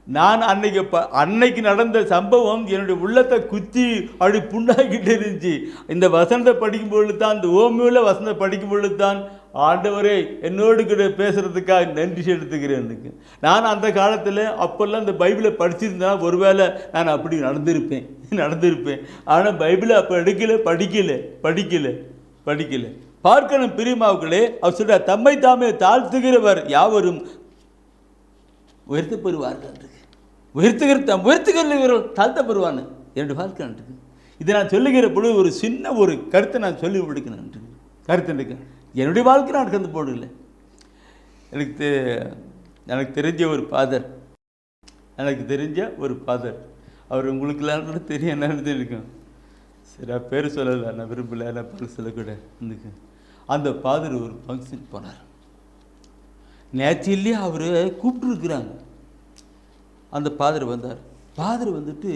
நான் அன்னைக்கு நடந்த சம்பவம் என்னுடைய உள்ளத்தை குத்தி அப்படி புண்ணாக்கிட்டு இருந்துச்சு. இந்த வசனத்தை படிக்கும் பொழுது தான், இந்த ஓமியில் வசனத்தை படிக்கும் பொழுது தான் ஆண்டவரே என்னோடு கூட பேசுகிறதுக்காக நன்றி செலுத்துகிறேன். நான் அந்த காலத்தில் அப்போல்லாம் இந்த பைபிளை படிச்சிருந்தா ஒருவேளை நான் அப்படி நடந்திருப்பேன். ஆனால் பைபிளை அப்போ படிக்கல. பார்க்கணும் பிரியமாவுக்களே. அவர் சொல்ற தம்மை தாமே தாழ்த்துகிறவர் யாவரும் உயர்த்தப்படுவார்கள். உயர்த்துகிறவர்கள் தாழ்த்தப்படுவான்னு என்னுடைய வாழ்க்கை இருக்கு. இதை நான் சொல்லுகிற பொழுது ஒரு சின்ன ஒரு கருத்தை நான் சொல்லி முடிக்கணும். கருத்து என்னுடைய வாழ்க்கை நான் கந்து போடல. எனக்கு தெரிஞ்ச ஒரு ஃபாதர் அவர் உங்களுக்கு எல்லாம் தெரியும் என்னன்னு இருக்கும். சரி பேர் சொல்லலை, நான் விரும்பலை, நான் பேர் சொல்லக்கூட. அந்த ஃபாதர் ஒரு ஃபங்க்ஷன் போனார். நேற்றிலேயே அவர் கூப்பிட்டுருக்குறாங்க. அந்த ஃபாதர் வந்துட்டு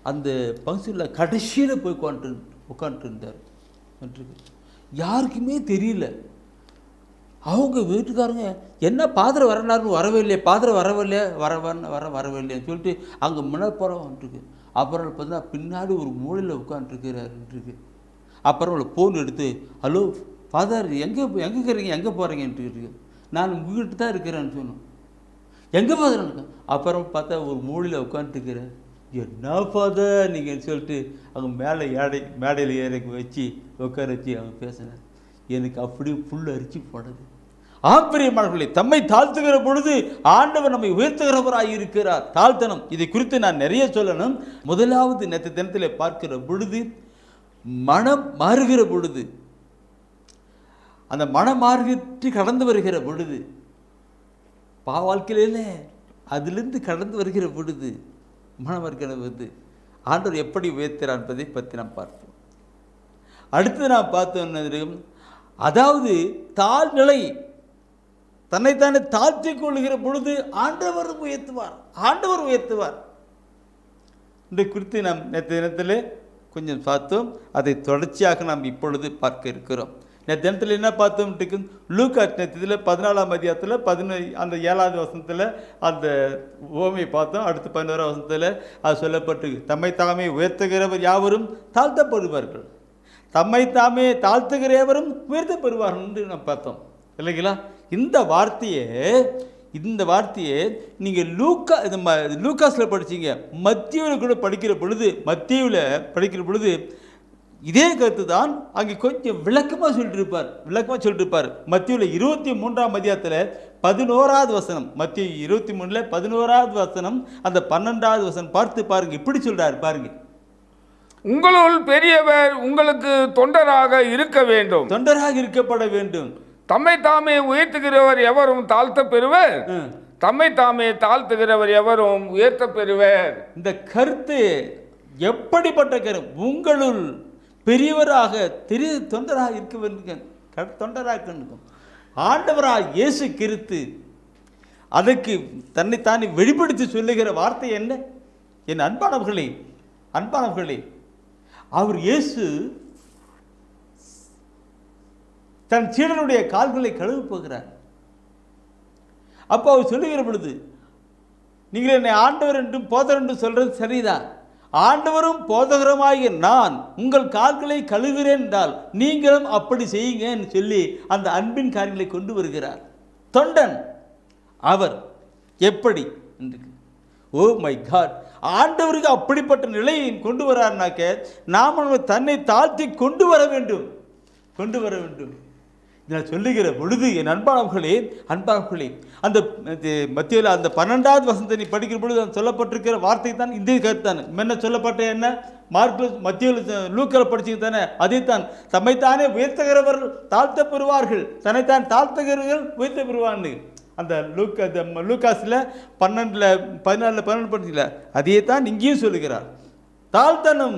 அந்த ஃபங்க்ஷனில் கடைசியில் போய் உட்காந்துருந்தார். யாருக்குமே தெரியல. அவங்க வீட்டுக்காரங்க என்ன ஃபாதர் வரனாருன்னு வரவே இல்லைன்னு சொல்லிட்டு அங்கே முன்னப்புறம் வந்துருக்கு. அப்புறம் பார்த்தா பின்னாடி ஒரு மூலையில் உட்காந்துருக்கிறாருன்ட்டுருக்கு. அப்புறம் ஃபோன் எடுத்து, ஹலோ ஃபாதர் எங்கே இருக்கிறீங்க, எங்கே போகிறீங்கன்ட்டு. நான் உங்ககிட்ட தான் இருக்கிறேன்னு சொன்னோம். எங்கே ஃபாதர்? அப்புறம் பார்த்தா ஒரு மூலையில் உட்காந்துருக்கிறேன். என்ன ஃபாதர் நீங்கள் சொல்லிட்டு அவங்க மேடையில் ஏறி வச்சு உட்கார வச்சு அவங்க பேசினார். எனக்கு அப்படியே புல் அரிச்சு போனது. பிரியமானவர்களே, தம்மை தாழ்த்துகிற பொழுது ஆண்டவர் நம்மை உயர்த்துகிறவராக இருக்கிறார். தாழ்த்தனம் இதை குறித்து நான் நிறைய சொல்லணும். முதலாவது நேற்று தினத்தில் பார்க்கிற பொழுது மனம் மாறுகிற பொழுது, அந்த மனம் மாறிட்டு கடந்து வருகிற பொழுது, வாழ்க்கையில அதிலிருந்து கடந்து வருகிற பொழுது மனம் வருகிற பொழுது ஆண்டவர் எப்படி உயர்த்துகிறார் என்பதை பற்றி நாம் பார்ப்போம். அடுத்து நாம் பார்த்தோம், அதாவது தாழ்நிலை, தன்னைத்தானே தாழ்த்தி கொள்ளுகிற பொழுது ஆண்டவர் உயர்த்துவார். இதை குறித்து நாம் நேற்று தினத்தில் கொஞ்சம் பார்த்தோம். அதை தொடர்ச்சியாக நாம் இப்பொழுது பார்க்க இருக்கிறோம். நேற்று தினத்தில் என்ன பார்த்தோம்? லூக்கா நேற்றத்தில் 14ஆம் அதிகாரத்தில் அந்த 7வது வசனத்தில் அந்த ஓமையை பார்த்தோம். அடுத்து 11ஆம் வசனத்தில் அது சொல்லப்பட்டு, தம்மை தாமே உயர்த்துகிறவர் யாவரும் தாழ்த்தப்படுவார்கள், தம்மை தாமே தாழ்த்துகிறவரும் உயர்த்தப்படுவார்கள் என்று நாம் பார்த்தோம் இல்லைங்களா? இந்த வார்த்தையை நீங்கள் லூக்காஸில் படிச்சீங்க. மத்தியில் கூட படிக்கிற பொழுது இதே கருத்து தான் அங்கே கொஞ்சம் விளக்கமாக சொல்லிட்டு இருப்பார். மத்தியில் 23ஆம் அதிகாரத்தில் 11வது வசனம், மத்திய 23 11வது வசனம், அந்த 12வது வசனம் பார்த்து பாருங்க. இப்படி சொல்றாரு பாருங்க, உங்களுள் பெரியவர் உங்களுக்கு தொண்டராக இருக்கப்பட வேண்டும், தம்மை தாமே உயர்த்துகிறவர் எவரும் தாழ்த்த பெறுவர், தம்மை தாமே தாழ்த்துகிறவர் எவரும் உயர்த்த பெறுவர். இந்த கருத்து எப்படிப்பட்ட கருத்து? உங்களுள் பெரியவராக தொண்டராக இருக்க வேண்டும், தொண்டராக இருக்கும் ஆண்டவராக இயேசு கிறிஸ்து அதற்கு தன்னைத்தானே வெளிப்படுத்தி சொல்லுகிற வார்த்தை என்ன? என் அன்பானவர்களே, அவர் இயேசு தன் சீடனுடைய கால்களை கழுவு போகிறார். அப்போ அவர் சொல்லுகிற பொழுது, நீங்கள் என்னை ஆண்டவர் என்றும் போதகர் என்றும் சொல்றது சரிதான், ஆண்டவரும் போதகருமாகிய நான் உங்கள் கால்களை கழுவுகிறேன் என்றால் நீங்களும் அப்படி செய்யுங்கன்னு சொல்லி அந்த அன்பின் காரியங்களை கொண்டு வருகிறார். தொண்டன் அவர் எப்படி? ஓ மை காட், ஆண்டவருக்கு அப்படிப்பட்ட நிலையை கொண்டு வரார்னாக்க நாம் தன்னை தாழ்த்தி கொண்டு வர வேண்டும். நான் சொல்லுகிற பொழுது என் அன்பானவர்களே, அந்த மத்தியில் அந்த 12வது வசனத்தை நீ படிக்கிற பொழுது சொல்லப்பட்டிருக்கிற வார்த்தை தான் இந்த கருத்தான். என்ன சொல்லப்பட்ட என்ன? மார்க்கில் மத்தியில் லூக்கால் படிச்சுங்க தானே, அதைத்தான். தம்மைத்தானே உயர்த்துகிறவர்கள் தாழ்த்த பெறுவார்கள், தன்னைத்தான் தாழ்த்துகிறவர்கள் உயர்த்த பெறுவான்னு அந்த லூக்காஸில் 12 படிச்சில அதையே தான் இங்கேயும் சொல்லுகிறார். தாழ்த்தனம்.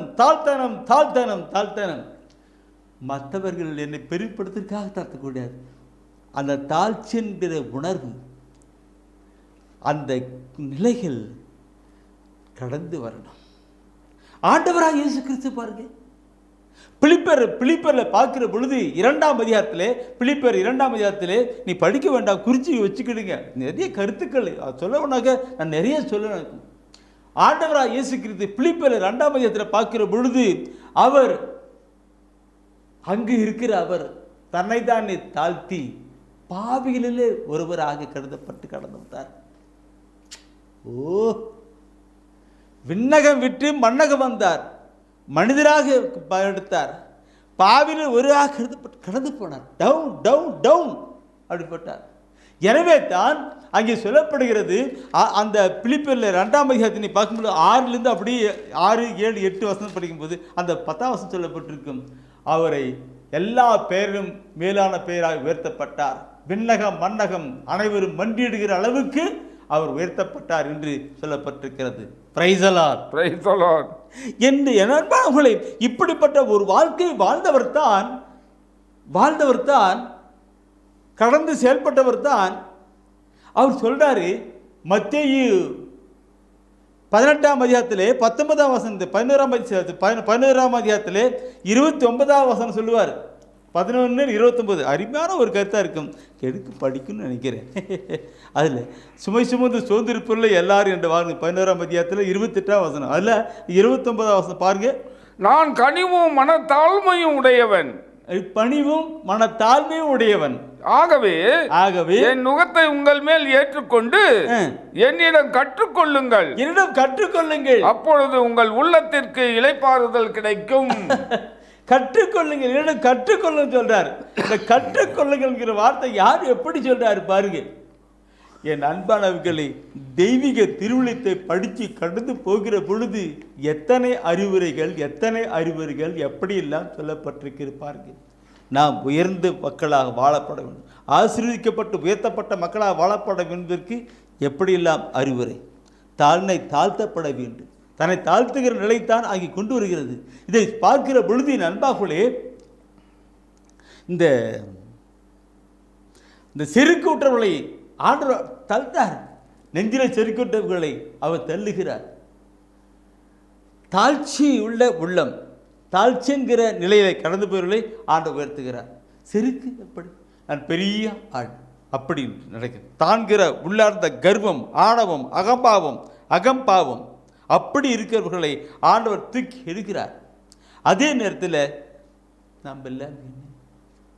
மற்றவர்கள் என்னை பெருப்படுத்துறதுக்காக தாழ்த்தக்கூடாது. அந்த தாழ்ச்சி என்கிற உணர்வு, அந்த நிலைகள் கடந்து வரணும். ஆண்டவராக இயேசு கிறிஸ்து பாருங்க, பிலிப்பர்ல பார்க்கிற பொழுது 2ஆம் அதிகாரத்திலே நீ படிக்க வேண்டாம், குறிச்சி வச்சுக்கிடுங்க. நிறைய கருத்துக்கள் சொல்லணும்னாக்க நான் நிறைய சொல்லணும். ஆண்டவராக இயேசு கிறிஸ்து பிலிப்பர்ல 2ஆம் அதிகாரத்தில் பார்க்கிற பொழுது அவர் அங்கு இருக்கிற அவர் தன்னைத்தானே தாழ்த்தி பாவிகளிலே ஒருவராக கருதப்பட்டு கடந்து வந்தார். ஓ, விண்ணகம் விட்டு மண்ணகம் வந்தார், மனிதராக எடுத்தார், பாவியில் ஒருவராக கருதப்பட்டு கடந்து போனார். டவுன் டவுன் டவுன் அப்படிப்பட்டார். எனவே தான் அங்கே சொல்லப்படுகிறது, அந்த பிலிப்பியர்ல 2ஆம் அதிகாரத்தை பார்க்கும்போது 6லேருந்து அப்படியே 6, 7, 8 வசனம் படிக்கும்போது அந்த 10ஆம் வசனம் சொல்லப்பட்டிருக்கும், அவரை எல்லா பெயரும் மேலான பெயராக உயர்த்தப்பட்டார், விண்ணகம் மண்ணகம் அனைவரும் மண்டியிடுகிற அளவுக்கு அவர் உயர்த்தப்பட்டார் என்று சொல்லப்பட்டிருக்கிறது. பிரைஸ் தி லார்ட் என்று அன்பானவர்களே, இப்படிப்பட்ட ஒரு வாழ்க்கை வாழ்ந்தவர் தான் கடந்து செயல்பட்டவர் தான் அவர் சொல்றாரு. மத்தேயு 18ஆம் அதிகாரத்திலே 19ஆம் வசனம், 11ஆம் அதிகாரத்திலே 29ஆம் வசனம் சொல்லுவார். 11, 29 அருமையான ஒரு கருத்தாக இருக்கும். எதுக்கு படிக்கணும்னு நினைக்கிறேன். அதில் சுமை சுமந்து சோர்ந்திருப்பதில் எல்லாரும் என்று வாங்க. 11ஆம் அதிகாரத்தில் 28ஆம் வசனம், அதில் 29ஆம் வசனம் பாருங்க. நான் கனிவும் மனத்தாழ்மையும் உடையவன், பணிவும் மனத்தாழ்மையும் உடையவன், ஆகவே என் நுகத்தை உங்கள் மேல் ஏற்றுக்கொண்டு என்னிடம் கற்றுக்கொள்ளுங்கள், அப்பொழுது உங்கள் உள்ளத்திற்கு இளைப்பாறுதல் கிடைக்கும். கற்றுக்கொள்ளுங்கள், என்னிடம் கற்றுக்கொள்ளுங்க சொல்றார். இந்த கற்றுக்கொள்ளுங்கிற வார்த்தை யார் எப்படி சொல்றாரு பாருங்க. என் அன்பானவர்களே, தெய்வீக திருவிழத்தை படித்து கடந்து போகிற பொழுது எத்தனை அறிவுரைகள் எப்படியெல்லாம் சொல்லப்பட்டிருப்பார்கள். நாம் உயர்ந்த மக்களாக வாழப்பட வேண்டும், ஆசீர்வதிக்கப்பட்டு உயர்த்தப்பட்ட மக்களாக வாழப்பட வேண்டுவதற்கு எப்படியெல்லாம் அறிவுரை. தாழ்த்தப்பட வேண்டும், தன்னை தாழ்த்துகிற நிலைத்தான் அங்கே கொண்டு வருகிறது. இதை பார்க்கிற பொழுது நண்பார்களே, இந்த செருக்கூற்றவர்களை ஆண்டவர் தள்ளார், நெஞ்சில செருக்கூற்றவர்களை அவர் தள்ளுகிறார். தாழ்ச்சி உள்ள உள்ளம், தாழ்ச்சி என்கிற நிலையை கடந்து போயவர்களை ஆண்டவர் உயர்த்துகிறார். செருக்கு எப்படி? நான் பெரிய ஆள் அப்படி நடக்குது. தான்கிற உள்ளார்ந்த கர்வம், ஆணவம், அகம்பாவம் அப்படி இருக்கிறவர்களை ஆண்டவர் தூக்கி எடுக்கிறார். அதே நேரத்தில் நம்ம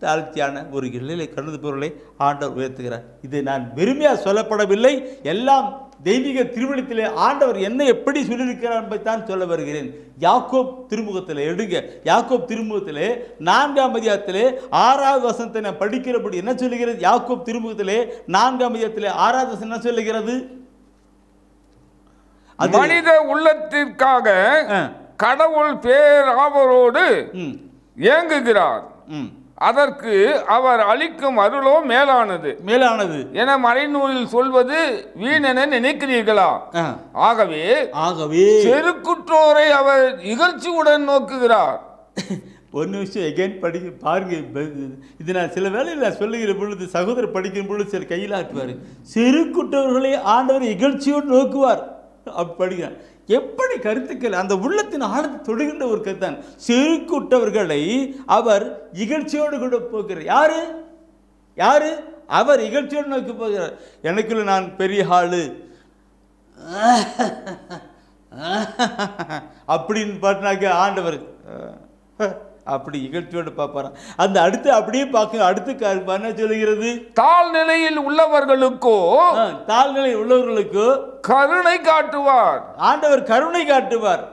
தாழ்ச்சியான ஒரு நிலையை கடந்து போவர்களை ஆண்டவர் உயர்த்துகிறார். இது நான் வெறுமையாக சொல்லப்படவில்லை, எல்லாம் தெய்வீக திருமணத்திலே ஆண்டவர் என்ன எப்படி சொல்லியிருக்கிறார் என்பதைத்தான் சொல்ல வருகிறேன். யாக்கோப் திருமுகத்தில் எடுங்க. யாக்கோப் திருமுகத்திலே 4ஆம் அதிகாரத்திலே 6வது வசனத்தை நான் படிக்கிறபடி என்ன சொல்லுகிறது? யாக்கோப் திருமுகத்திலே 4ஆம் அதிகாரத்திலே 6வது வசனம் என்ன சொல்லுகிறது? மனித உள்ளத்திற்காக கடவுள் பேராவரோடு ஏங்குகிறார், அதற்கு அவர் அளிக்கும் அருளோ மேலானது மேலானது என மறைநூலில் சொல்வது வீணென நினைக்கிறீர்களா? ஆகவே செருக்குற்றோரை அவர் இகழ்ச்சியுடன் நோக்குகிறார். ஒரு நிமிஷம் எகைன் படிக்க பாருங்க. இது நான் சில வேளையில் நான் சொல்லுகிற பொழுது சகோதரர் படிக்கிற பொழுது சில கையில் ஆட்டுவார். செருக்குற்றவர்களை ஆண்டவர் இகழ்ச்சியோடு நோக்குவார். அப்படி படிக்கிறார். எப்படி கருத்துக்கள் அந்த உள்ளத்தின் ஆழத்தை தொடுகின்ற ஒரு கருத்தான். செருக்குற்றவர்களை அவர் இகழ்ச்சியோடு கூட போகிறார். யாரு யாரு அவர் இகழ்ச்சியோடு நோக்கி போகிறார். எனக்குள்ள நான் பெரிய ஆளு அப்படின்னு பாட்டினாக்க ஆண்டவர் அப்படி இகழ்ச்சியோடு பார்ப்பாராம். அந்த அடுத்து அப்படியே பார்க்க அடுத்து என்ன சொல்லுகிறது? தாழ்நிலையில் உள்ளவர்களுக்கோ கருணை காட்டுவார். ஆண்டவர் கருணை காட்டுவார்.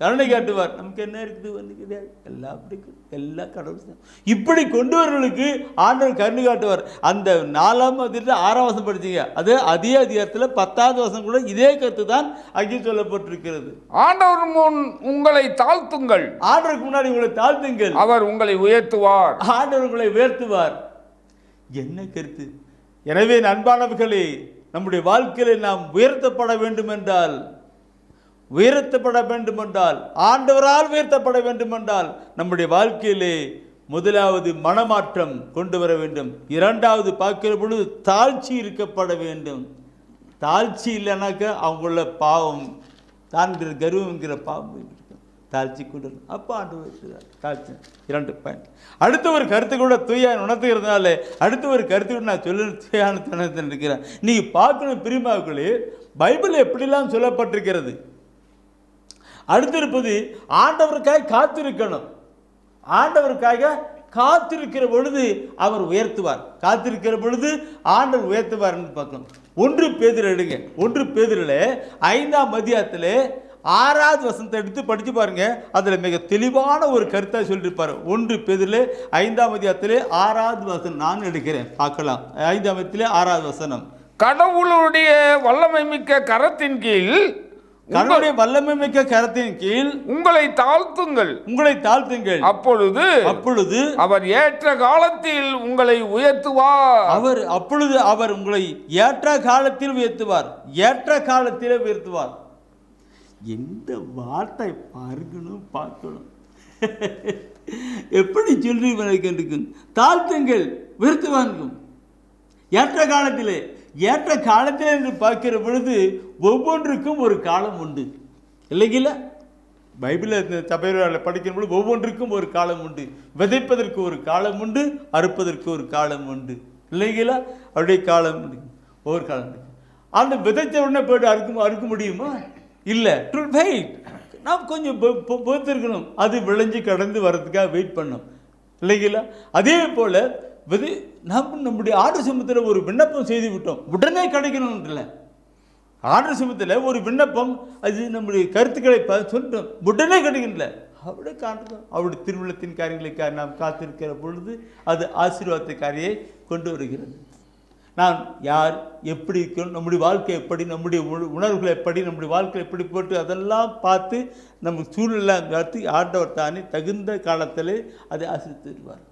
கருணை காட்டுவார். நமக்கு என்ன இருக்குது? வந்து கிடையாது. எல்லாம் அப்படி எல்லாம் கடவுள். இப்படி கொண்டவர்களுக்கு ஆண்டவர் கருணை காட்டுவார். அந்த 4ஆம் அதிகாரத்தில் 6ஆம் வசனம் படிச்சீங்க. அது அதே அதிகாரத்தில் 10வது வசனம் கூட இதே கருத்து தான் அங்கே சொல்லப்பட்டிருக்கிறது. ஆண்டவர் முன் உங்களை தாழ்த்துங்கள். ஆண்டவருக்கு முன்னாடி உங்களை தாழ்த்துங்கள். அவர் உங்களை உயர்த்துவார். ஆண்டவர் உங்களை உயர்த்துவார். என்ன கருத்து? எனவே அன்பானவர்களே, நம்முடைய வாழ்க்கையில் நாம் உயர்த்தப்பட வேண்டும் என்றால் ஆண்டவரால் உயர்த்தப்பட வேண்டும் என்றால் நம்முடைய வாழ்க்கையிலே முதலாவது மனமாற்றம் கொண்டு வர வேண்டும். 2வது பார்க்கிற பொழுது தாழ்ச்சி இருக்கப்பட வேண்டும். தாழ்ச்சி இல்லைனாக்க அவங்கள பாவம் தான்கிற கர்வம்ங்கிற பாவம் தாழ்ச்சி கொண்டு அப்போ ஆண்டவர் தாழ்ச்சி. 2 பாயிண்ட். அடுத்த ஒரு கருத்து கூட தூயான உணர்த்துகிறதுனால அடுத்த ஒரு கருத்து கூட நான் சொல்ல தூயான துணை இருக்கிறேன். நீங்கள் பார்க்கணும் பிரியமாக்களே, பைபிள் எப்படிலாம் சொல்லப்பட்டிருக்கிறது. அடுத்திருப்பது ஆண்டவருக்காக காத்திருக்கணும். ஆண்டவருக்காக காத்திருக்கிற பொழுது அவர் உயர்த்துவார். காத்திருக்கிற பொழுது ஆண்டவர் உயர்த்துவார் பார்க்கணும். 1 பேதுரு எடுங்க. 1 பேதுருல 5ஆம் அதிகாரத்தில் 6வது வசனத்தை எடுத்து படித்து பாருங்க. அதில் மிக தெளிவான ஒரு கருத்தாக சொல்லியிருப்பார். 1 பேதுருல 5ஆம் அதிகாரத்தில் 6வது வசனம் நான் எடுக்கிறேன், பார்க்கலாம். 5ஆம் அதிகாரத்தில் 6வது வசனம். கடவுளுடைய வல்லமை மிக்க கரத்தின் கீழ் வல்லமை மிக்க கரத்தின் கீழ் உங்களை தாழ்த்துங்கள். அப்பொழுது அவர் ஏற்ற காலத்தில் உங்களை உயர்த்துவார். அவர் உங்களை ஏற்ற காலத்தில் உயர்த்துவார். ஏற்ற காலத்தில் உயர்த்துவார். எந்த வார்த்தை பார்க்கணும். எப்படி சொல்லி தாழ்த்துங்கள், உயர்த்துவாங்க. ஏற்ற காலத்தில் என்று பார்க்கிற பொழுது ஒவ்வொன்றுக்கும் ஒரு காலம் உண்டு இல்லைங்களா? பைபிளில் சபையில் படிக்கிற பொழுது ஒவ்வொன்றுக்கும் ஒரு காலம் உண்டு. விதைப்பதற்கு ஒரு காலம் உண்டு, அறுப்பதற்கு ஒரு காலம் உண்டு இல்லைங்களா? அப்படியே காலம் உண்டு, ஒவ்வொரு காலம் உண்டு. அந்த விதைச்ச உடனே போய்ட்டு அறுக்க முடியுமா? இல்லை. நாம் கொஞ்சம் பொறுத்திருக்கணும். அது விளைஞ்சு கடந்து வர்றதுக்காக வெயிட் பண்ணணும் இல்லைங்களா? அதே போல் நம்முடைய ஆர்டர் சமூகத்தில் ஒரு விண்ணப்பம் செய்து விட்டோம், உடனே கிடைக்கணும் இல்லை. ஆர்டர் சமூகத்தில் ஒரு விண்ணப்பம், அது நம்முடைய கருத்துக்களை சொல்லிட்டோம், உடனே கிடைக்கல. அப்படியே காண்றோம். அவருடைய திருவிழத்தின் காரியங்களுக்காக நாம் காத்திருக்கிற பொழுது அது ஆசீர்வாதத்தை காரியை கொண்டு வருகிறது. நான் யார், எப்படி இருக்கணும், நம்முடைய வாழ்க்கை எப்படி, நம்முடைய உணர்வுகள் எப்படி, நம்முடைய வாழ்க்கை எப்படி போட்டு அதெல்லாம் பார்த்து நம்ம சூழ்நிலை பார்த்து ஆண்டவர் தானே தகுந்த காலத்தில் அதை ஆசீர்வதித்து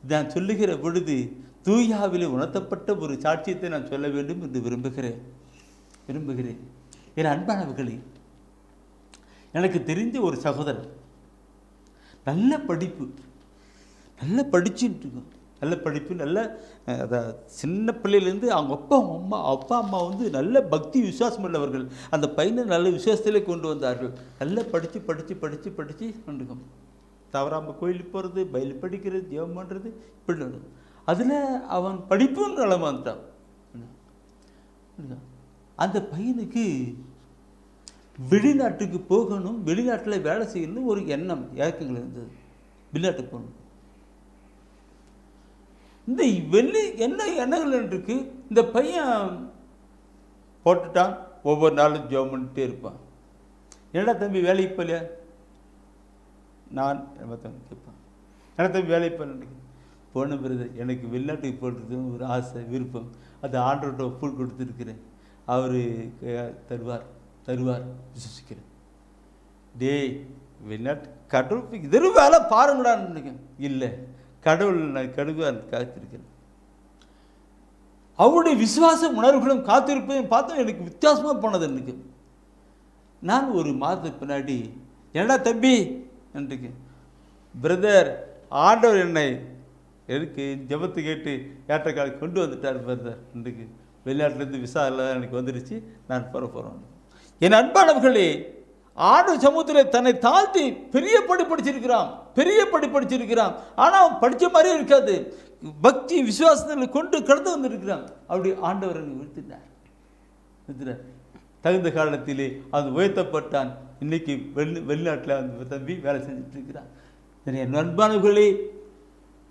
நான் சொல்லுகிற பொழுது தூயாவிலே உணர்த்தப்பட்ட ஒரு சாட்சியத்தை நான் சொல்ல வேண்டும் என்று விரும்புகிறேன். என் அன்பானவர்களே, எனக்கு தெரிஞ்ச ஒரு சகோதரர் நல்ல படிப்பு, நல்ல படிச்சுட்டு இருக்கும், நல்ல படிப்பு, நல்ல சின்ன பிள்ளையிலேருந்து அவங்க அப்பா அம்மா வந்து நல்ல பக்தி விசுவாசம் உள்ளவர்கள். அந்த பையனை நல்ல விசுவாசத்திலே கொண்டு வந்தார்கள். நல்லா படித்து கொண்டுக்கும் தவறாமல் கோயிலுக்கு போகிறது, பைபிள் படிக்கிறது, ஜெபம் பண்ணுறது, இப்படி நடக்கும். அதில் அவன் படிப்பும் நிலம வந்துட்டான். அந்த பையனுக்கு வெளிநாட்டுக்கு போகணும், வெளிநாட்டில் வேலை செய்யணும் ஒரு எண்ணம் ஏக்கங்கள் இருந்தது. வெளிநாட்டுக்கு போகணும். இந்த என்ன எண்ணங்கள் இருக்கு. இந்த பையன் போட்டுட்டான். ஒவ்வொரு நாளும் ஜெபம் பண்ணிட்டே இருப்பான். என்னடா தம்பி வேலைக்கு போலையா? நான் கேட்பேன், என்ன தம்பி வேலைக்கு போன பிறகு எனக்கு வெளிநாட்டுக்கு போடுறது ஒரு ஆசை, விருப்பம். அது ஆண்டவர்கிட்ட ஒப்புள் கொடுத்துருக்கிறேன். அவர் தருவார் விசுவசிக்கிறேன். டேய் வெளிநாட்டு கடவுள் இதெல்லாம் வேலை பாருங்கடான்னு நினைக்கிறேன். இல்லை, கடவுள் நான் கடுவாக காத்திருக்கிறேன். அவருடைய விசுவாச உணர்வுகளும் காத்திருப்பதையும் பார்த்தா எனக்கு வித்தியாசமாக போனது. எனக்கு நான் ஒரு மாதத்துக்கு பின்னாடி என்னடா தம்பி என்றுக்கு, பிரதர் ஆண்டவர் என்னை எதுக்கு ஜெபத்து கேட்டு ஏற்றக்கால கொண்டு வந்துட்டார் பிரதர். இன்றைக்கு வெளிநாட்டிலேருந்து விசா எல்லாம் எனக்கு வந்துடுச்சு, நான் போகிறோம். என் அன்பானவர்களே, ஆண்டவர் சமூகத்தில் தன்னை தாழ்த்தி பெரிய படி படிச்சிருக்கிறான். ஆனால் அவன் படித்த மாதிரியே இருக்காது. பக்தி விசுவாசத்தில் கொண்டு கடந்து வந்திருக்கிறான். அப்படி ஆண்டவர் நிறுத்தினார். தகுந்த காலத்திலே அது உயர்த்தப்பட்டான். இன்னைக்கு வெளிநாட்டில் அந்த தம்பி வேலை செஞ்சுட்டு இருக்கிறான். என் அன்பானவர்களே,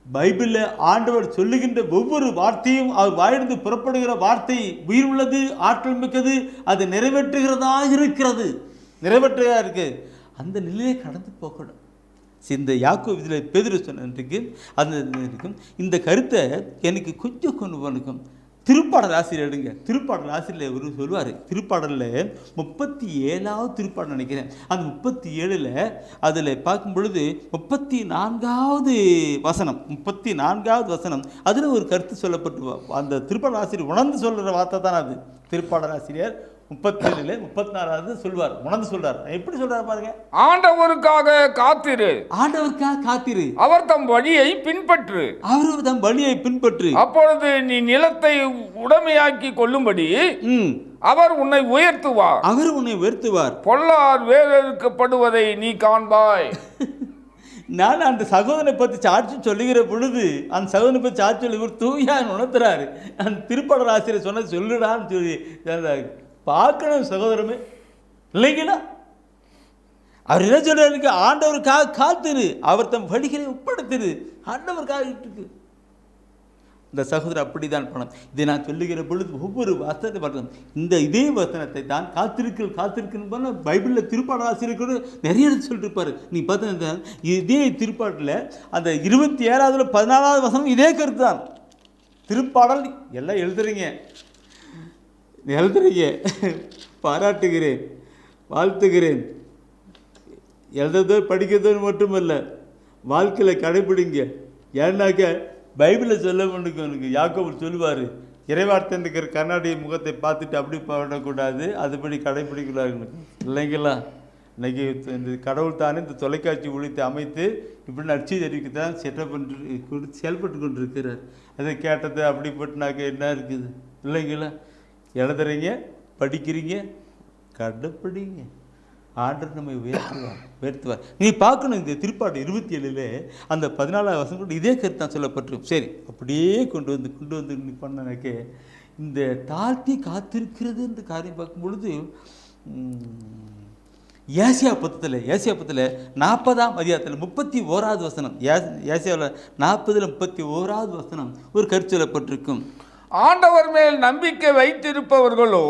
பைபிளில் ஆண்டவர் சொல்லுகின்ற ஒவ்வொரு வார்த்தையும் அவர் வாயிலிருந்து புறப்படுகிற வார்த்தை உயிர் உள்ளது, ஆற்றல் மிக்கது, அது நிறைவேற்றுகிறதாக இருக்கிறது. அந்த நிலையை கடந்து போகணும். இந்த யாக்கோபு இதில் பேதுரு சொன்னதுக்கு அந்த இருக்கும். இந்த கருத்தை எனக்கு கொஞ்சம் கொண்டு போனுக்கும். திருப்பாடல் ஆசிரியர் எடுங்க. திருப்பாடல் ஆசிரியர் ஒரு சொல்லுவார். திருப்பாடலில் 37வது திருப்பாடல் நினைக்கிறேன். அந்த 37ல் அதில் பார்க்கும் பொழுது 34வது வசனம் அதில் ஒரு கருத்து சொல்லப்பட்டு அந்த திருப்பாடல் ஆசிரியர் உணர்ந்து சொல்கிற வார்த்தை தான் அது. திருப்பாடல் ஆசிரியர் 37ல் 34வது சொல்வார், உணர்ந்து சொல்றார். எப்படி சொல்றாரு பாருங்க. ஆண்டவருக்காக காத்திரு, அவர் தம் வழியை பின்பற்று, அப்பொழுது நீ நிலத்தை உடைமையாக்கி கொள்ளும்படி அவர் உன்னை உயர்த்துவார், பொல்லார் வேறறுக்கப்படுவதை நீ காண்பாய். நான் அந்த சகோதரனை பற்றி சாட்சி சொல்லுகிற பொழுது அந்த சகோதரனை பற்றி சாட்சி சொல்லி ஒரு தூயான் உணர்த்துறாரு. அந்த திருப்பாடல் ஆசிரியர் சொன்னது சொல்லுடான்னு சொல்லி பார்க்கணும் சகோதரமே, இல்லைங்களா? அவர் என்ன சொல்றாரு? ஆண்டவருக்காக காத்திரு, அவர் தம் வழிகளை ஒப்படைத்திரு. ஆண்டவருக்காக இருக்கு. இந்த சகோதரர் அப்படிதான் பணம். இதை நான் சொல்லுகிற பொழுது ஒவ்வொரு வசனத்தை பார்க்கணும். இதே வசனத்தை தான் காத்திருக்குன்னு பைபிளில் திருப்பாடல் ஆசிரியர் நிறைய சொல்லிருப்பாரு. நீ பார்த்தா இதே திருப்பாட்டில் அந்த 27வது 14வது வசனம் இதே கருத்து தான். திருப்பாடல் எல்லாம் எழுதுறீங்க, பாராட்டுகிறேன், வாழ்த்துகிறேன். எழுதுறதோ படிக்கிறதோ மட்டுமல்ல, வாழ்க்கையில் கடைபிடிங்க. ஏன்னாக்க பைபிளில் சொல்ல எனக்கு யாக்கோபு சொல்லுவார், இறைவார்த்தை இருக்கிற கண்ணாடி முகத்தை பார்த்துட்டு அப்படி பண்ணக்கூடாது, அதுபடி கடைபிடிக்கூடாது, இல்லைங்களா? இன்றைக்கி இந்த கடவுள் தானே இந்த தொலைக்காட்சி ஒழித்து அமைத்து இப்படி நச்சு தெரிவிக்க தான் செட்டப் பண்ணி செயல்பட்டு கொண்டு இருக்கிறார். அதை கேட்டது அப்படிப்பட்டுனாக்க என்ன இருக்குது, இல்லைங்களா? எழுதுறீங்க, படிக்கிறீங்க, கடைப்பிடிங்க. ஆண்டவர் நம்மை உயர்த்துவார். நீ பார்க்கணும். இந்த திருப்பாட்டு 27ல் அந்த 14வது வசனம் கூட இதே கருத்து தான் சொல்லப்பட்டிருக்கும். சரி, அப்படியே கொண்டு வந்து பண்ணனக்கே இந்த தாழ்த்தி காத்திருக்கிறது இந்த காரியம் பார்க்கும் பொழுது ஏசியா பத்தத்தில் 40ஆம் அதிகாரத்தில் 31வது வசனம், ஏசியாவில் 40ல் 31வது வசனம் ஒரு கருத்து சொல்லப்பட்டிருக்கும். ஆண்டவர் மேல் நம்பிக்கை வைத்திருப்பவர்களோ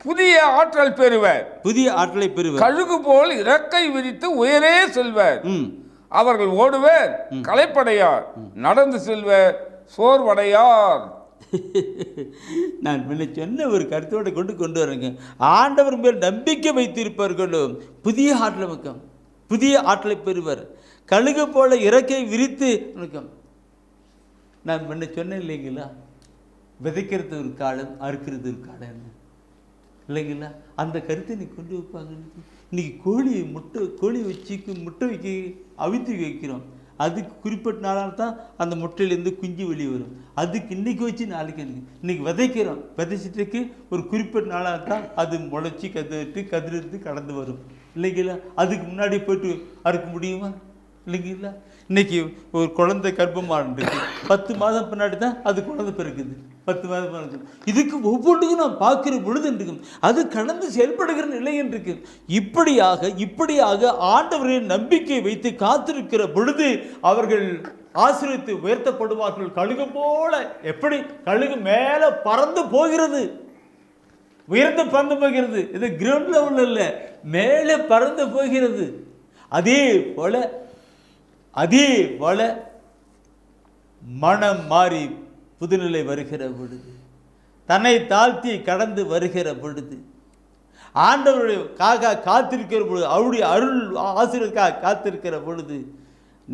புதிய ஆற்றலை பெறுவர், கழுகு போல் இறக்கை விரித்து உயரே செல்வர். அவர்கள் ஓடுவர், களைப்படையார், நடந்து செல்வர், சோர்வடையார். நான் முன்ன சொன்ன ஒரு கருத்தோடு கொண்டு வரேங்க. ஆண்டவர் மேல் நம்பிக்கை வைத்திருப்பவர்களோ புதிய ஆற்றலை பெறுவர், கழுகு போல இறக்கை விரித்து. நான் முன்ன சொன்னேன் இல்லைங்களா, விதைக்கிறது ஒரு காலம், அறுக்கிறது ஒரு காலம், இல்லைங்களா? அந்த கருத்தை நீ கொண்டு வைப்பாங்க. இன்னைக்கு கோழி முட்டை வைக்க அவித்து வைக்கிறோம். அதுக்கு குறிப்பிட்ட நாளால் தான் அந்த முட்டையிலேருந்து குஞ்சு வெளியே வரும். அதுக்கு இன்றைக்கி வச்சு நாளைக்கு இன்றைக்கி விதைக்கிறோம். விதைச்சிட்டுக்கு ஒரு குறிப்பிட்ட நாளாக தான் அது முளைச்சி கதிரிட்டு கடந்து வரும், இல்லைங்களா? அதுக்கு முன்னாடி போய்ட்டு அறுக்க முடியுமா, இல்லைங்களா? இன்றைக்கி ஒரு குழந்தை கர்ப்பமாக 10 மாதம் பின்னாடி தான் அது குழந்தை பிறக்குது. 10 மாதம் பிறகு இதுக்கு ஒவ்வொன்றுக்கும் நான் பார்க்கிற பொழுது இருக்கும், அது கடந்து செயல்படுகிற நிலை இருக்கு. இப்படியாக ஆண்டவரின் நம்பிக்கை வைத்து காத்திருக்கிற பொழுது அவர்கள் ஆசீர்வதித்து உயர்த்தப்படுவார்கள். கழுகு போல, எப்படி கழுகு மேலே பறந்து போகிறது, உயர்ந்து பறந்து போகிறது. இது கிரவுண்ட் லெவலில் இல்லை, மேலே பறந்து போகிறது. அதே போல மனம் மாறி புதுநிலை வருகிற பொழுது, தன்னை தாழ்த்தி கடந்து வருகிற பொழுது, ஆண்டவருடைய காத்திருக்கிற பொழுது, அவருடைய அருள் ஆசீர்வாதத்துக்காக காத்திருக்கிற பொழுது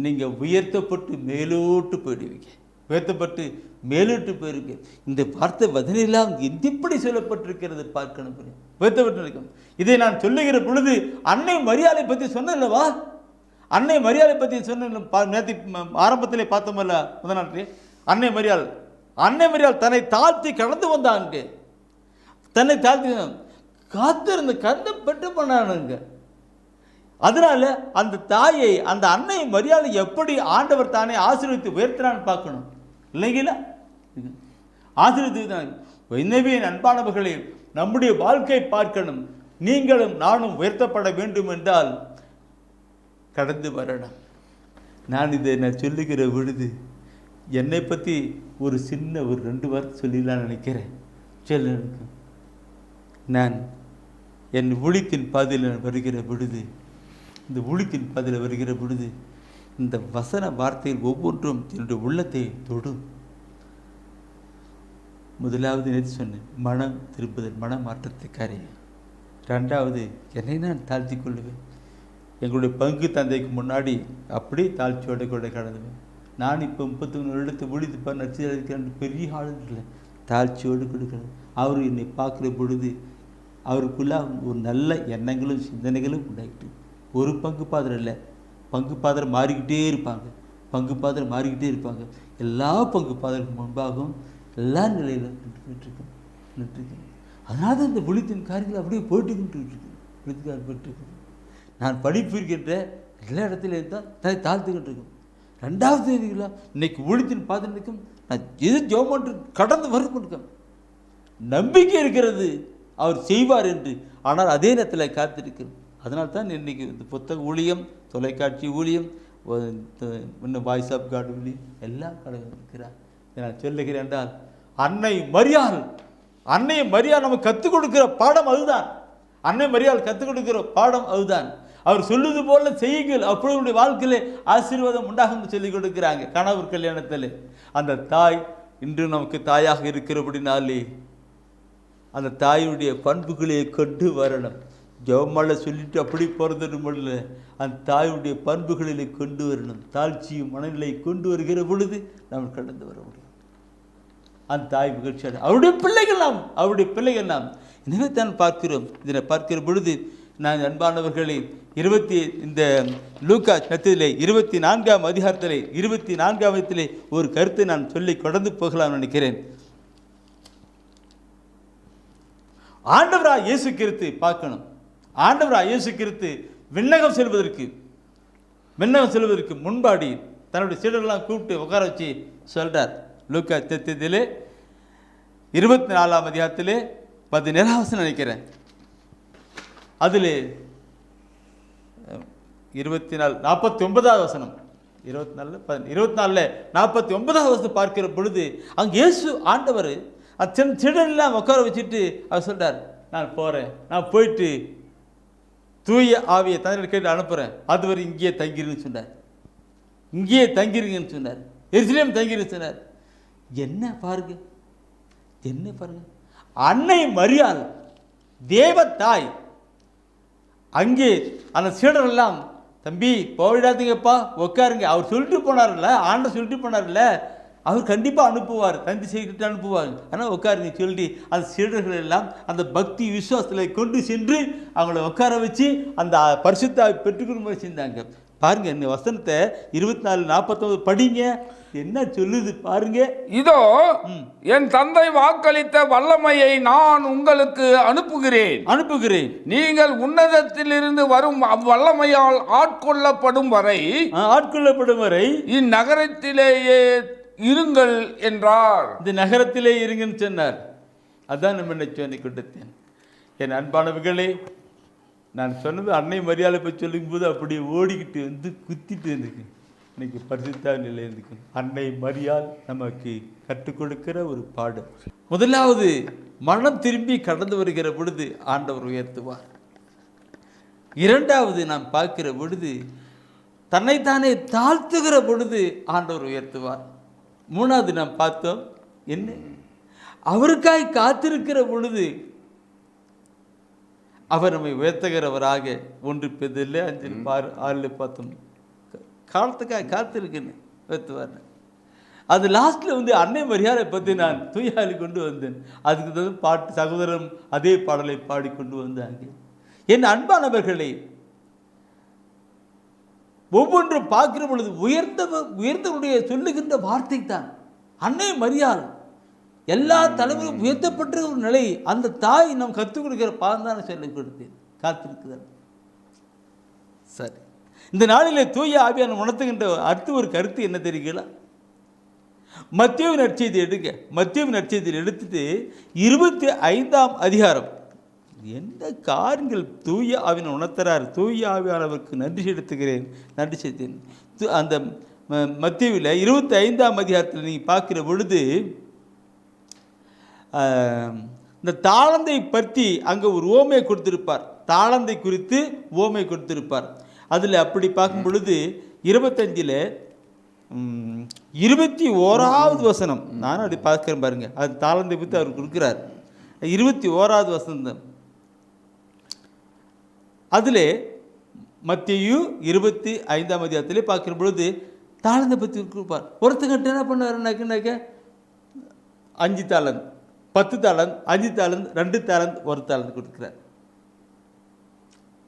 நீங்கள் உயர்த்தப்பட்டு மேலோட்டு போயிடுவீங்க. உயர்த்தப்பட்டு மேலோட்டு போயிருங்க. இந்த வார்த்தை வதனையெல்லாம் எப்படி சொல்லப்பட்டிருக்கிறது பார்க்கணும். உயர்த்தப்பட்டிருக்கும். இதை நான் சொல்லுகிற பொழுது அன்னை மரியாதை பற்றி சொன்னல்லவா, அன்னை மரியாதை பற்றி சொன்ன நேற்று ஆரம்பத்திலே பார்த்தோமல்ல, முதல் நாட்டிலே அன்னை மரியாள் தன்னை தாழ்த்தி கடந்து வந்தாங்க. தன்னை தாழ்த்தி காத்திருந்து கண்டப்பட்டு பண்ணானுங்க. அதனால அந்த தாயை, அந்த அன்னை மரியாதை எப்படி ஆண்டவர் தானே ஆசீர்வதித்து உயர்த்தினான்னு பார்க்கணும் இல்லைங்களா? ஆசீர்வதித்தான். எனவே அன்பானவர்களே, நம்முடைய வாழ்க்கை பார்க்கணும். நீங்களும் நானும் உயர்த்தப்பட வேண்டும் என்றால் கடந்து வரணும். நான் சொல்லுகிற பொழுது என்னை பற்றி ஒரு சின்ன ஒரு 2 வார்த்தை சொல்லிடலான்னு நினைக்கிறேன். சொல்லுங்க. நான் என் ஊழியத்தின் பாதையில் வருகிற பொழுது, இந்த ஊழியத்தின் பாதையில் வருகிற பொழுது இந்த வசன வார்த்தையில் ஒவ்வொன்றும் என்னுடைய உள்ளத்தை தொடும். முதலாவது நேற்று சொன்னேன், மனம் திரும்புதல், மன மாற்றத்துக்காரி. 2வது, என்னை நான் தாழ்த்தி கொள்ளுவேன். எங்களுடைய பங்கு தந்தைக்கு முன்னாடி அப்படி தாழ்ச்சியோட கூட கடந்துவேன். நான் இப்போ 33 வருடத்தை ஊழித்து நடிச்சிருக்கிறேன். பெரிய ஆளுங்களை தாழ்ச்சியோடு கொடுக்கிறேன். அவர் என்னை பார்க்குற பொழுது அவருக்குள்ள ஒரு நல்ல எண்ணங்களும் சிந்தனைகளும் உண்டாகிட்டு, ஒரு பங்கு பாதர் இல்லை, பங்கு பாதர் மாறிக்கிட்டே இருப்பாங்க. எல்லா பங்கு பாதருக்கு முன்பாகவும் எல்லா நிலையிலும் நின்றுருக்கேன். அதனால தான் இந்த ஒளித்தின் காரியங்கள் அப்படியே போயிட்டு நான் படிப்பு இருக்கின்ற எல்லா இடத்துல இருந்தால் தலை தாழ்த்துக்கிட்டு இருக்கேன். 2வது தேதிகளா இன்னைக்கு ஒளித்தின் பாதனுக்கும் நான் எது ஜோமன்று கடந்து வரும் நம்பிக்கை இருக்கிறது, அவர் செய்வார் என்று. ஆனால் அதே நேரத்தில் காத்திருக்கிறேன். அதனால தான் இன்றைக்கி இந்த புத்தக ஊழியம், தொலைக்காட்சி ஊழியம், இன்னும் வாய்ஸ் ஆஃப் காட் ஊழியம் எல்லாம் கடவுள் இருக்கிறார். நான் சொல்லுகிறேன் என்றால் அன்னை மரியாள் நமக்கு கற்றுக் கொடுக்கிற பாடம் அதுதான். அன்னை மரியாள் கற்றுக் கொடுக்கிற பாடம் அதுதான். அவர் சொல்லுவது போல செய்யுங்கள், அப்பொழுது உடைய வாழ்க்கையிலே ஆசீர்வாதம் உண்டாகும் சொல்லிக் கொடுக்கிறாங்க. கணவர் கல்யாணத்தில் அந்த தாய் இன்று நமக்கு தாயாக இருக்கிறபடினாலே அந்த தாயுடைய பண்புகளை கொண்டு வரணும். ஜெபமால சொல்லிட்டு அப்படி போகிறது இல்லை, அந்த தாயுடைய பண்புகளிலே கொண்டு வரணும். தாழ்ச்சியும் மனநிலை கொண்டு வருகிற பொழுது நம்ம கடந்து வர முடியும். அந்த தாய் மகிழ்ச்சியான அவருடைய பிள்ளைகள் நாம் எனவே தான் பார்க்கிறோம். இதனை பார்க்கிற பொழுது நான் அன்பானவர்களே, இந்த லூக்கா நத்திலே 24ஆம் அதிகாரத்திலே 24ஆம் ஒரு கருத்தை நான் சொல்லி கடந்து போகலாம் நினைக்கிறேன். ஆண்டவராய் இயேசு கிறிஸ்து பார்க்கணும். ஆண்டவராய் இயேசு கிறிஸ்து விண்ணகம் செல்வதற்கு முன்பாடி தன்னுடைய சீடர்களெல்லாம் கூப்பிட்டு உட்கார வச்சு சொல்றார். லூக்கா 24ஆம் அதிகாரத்திலே 17ஆம் வசனம் நினைக்கிறேன். அதில் 49ஆவது வசனம் 24:49 வசனம் பார்க்கிற பொழுது அங்கே இயேசு ஆண்டவர் சீடரெல்லாம் உட்கார வச்சுட்டு அவர் சொல்றார், நான் போகிறேன், நான் போயிட்டு தூய ஆவியை தந்தை கேட்டு அனுப்புகிறேன், அதுவரை இங்கேயே தங்கிருன்னு சொன்னார். எருசலேம் தங்கிருன்னு சொன்னார். என்ன பாருங்க, அன்னை மரியாள் தேவ தாய் அங்கே அந்த சீடரெல்லாம், தம்பி போயிடாதீங்கப்பா, உட்காருங்க, அவர் சொல்லிட்டு போனார்ல, ஆண்டவர் சொல்லிட்டு போனார்ல, அவர் கண்டிப்பாக அனுப்புவார், தந்தி செய்துட்டு அனுப்புவார், ஆனால் உட்காருங்க சொல்லி அந்த சீடர்கள் எல்லாம் அந்த பக்தி விசுவாசத்தில் கொண்டு சென்று அவங்கள உட்கார வச்சு அந்த பரிசுத்தாவை பெற்றுக்கொண்டு செஞ்சாங்க. பாருங்க, இந்த வசனத்தை 24:49 படிங்க, என்ன சொல்லுது பாருங்க. இதோ என் தந்தை வாக்களித்த வல்லமையை நான் உங்களுக்கு அனுப்புகிறேன். நீங்கள் உன்னதத்திலிருந்து வரும் அவ்வல்லமையால் ஆட்கொள்ளப்படும் வரை இந்நகரத்திலேயே இருங்கள் என்றார். இந்த நகரத்திலே இருங்கன்னு சொன்னார். அதான் நம்ம சொல்லி கொடுத்தேன். என் அன்பானவர்களே, நான் சொன்னது அன்னை மரியாதை போய் சொல்லும்போது அப்படியே ஓடிக்கிட்டு வந்து குத்திட்டு இருந்துக்கு. இன்னைக்கு பரிசுத்த நிலை இருந்துக்கு. அன்னை மரியாள் நமக்கு கற்றுக் கொடுக்கிற ஒரு பாடம். முதலாவது, மனம் திரும்பி கடந்து வருகிற பொழுது ஆண்டவர் உயர்த்துவார். 2வது, நாம் பார்க்கிற பொழுது தன்னைத்தானே தாழ்த்துகிற பொழுது ஆண்டவர் உயர்த்துவார். 3வது நாம் பார்த்தோம், என்ன அவருக்காய் காத்திருக்கிற பொழுது அவர் நம்மை உயர்த்துகிறவராக 1 பேதுரு 5:6 பார்த்தோம். காலத்துக்காக காத்திருக்குன்னு வைத்துவார். அது லாஸ்ட்டில் வந்து அன்னை மரியாதை பற்றி நான் தூயாளி கொண்டு வந்தேன். அதுக்கு தான் பாட்டு சகோதரன் அதே பாடலை பாடிக்கொண்டு வந்தாங்க. என் அன்பானவர்களே, ஒவ்வொன்றும் பார்க்கிற பொழுது உயர்ந்தவருடைய சொல்லுகின்ற வார்த்தை தான் அன்னை மரியாள். எல்லா தலைவரும் உயர்த்தப்பட்ட ஒரு நிலை அந்த தாய் நாம் கற்றுக் கொடுக்கிற பாடம் தான் சொல்லிக் கொடுத்தேன். காத்திருக்கிறார். சரி, இந்த நாளிலே தூய ஆவியான உணர்த்துகின்ற அடுத்த ஒரு கருத்து என்ன தெரியுங்களா? மத்தேயு நற்செய்தி எடுங்க. மத்தேயு நற்செய்தியில் எடுத்துட்டு 25ஆம் அதிகாரம் எந்த காரியங்கள் தூய ஆவியான உணர்த்துறார். தூய ஆவியானவருக்கு நன்றி செலுத்துகிறேன், நன்றி செலுத்தேன். அந்த மத்தேயுவில் 25ஆம் அதிகாரத்தில் நீங்கள் பார்க்குற பொழுது இந்த தாளந்தை பற்றி அங்கே ஒரு ஓமை கொடுத்திருப்பார். தாளந்தை குறித்து ஓமை கொடுத்திருப்பார். அதில் அப்படி பார்க்கும் பொழுது 25ல் 21வது வசனம், நானும் அப்படி பார்க்குறேன் பாருங்க. அது தாளந்தை பற்றி அவர் கொடுக்குறார். 21வது வசனம் அதில் மத்தேயு 25ஆம் அதிகாரத்திலே பார்க்குற பொழுது தாளந்தை பற்றி கொடுப்பார். ஒருத்தங்கிட்ட என்ன பண்ணாருனாக்க 5 தாளந்து, 10 தாளந்து, 5 தாளந்து, 2 தாளந்து, 1 தாளந்து கொடுக்குறார்.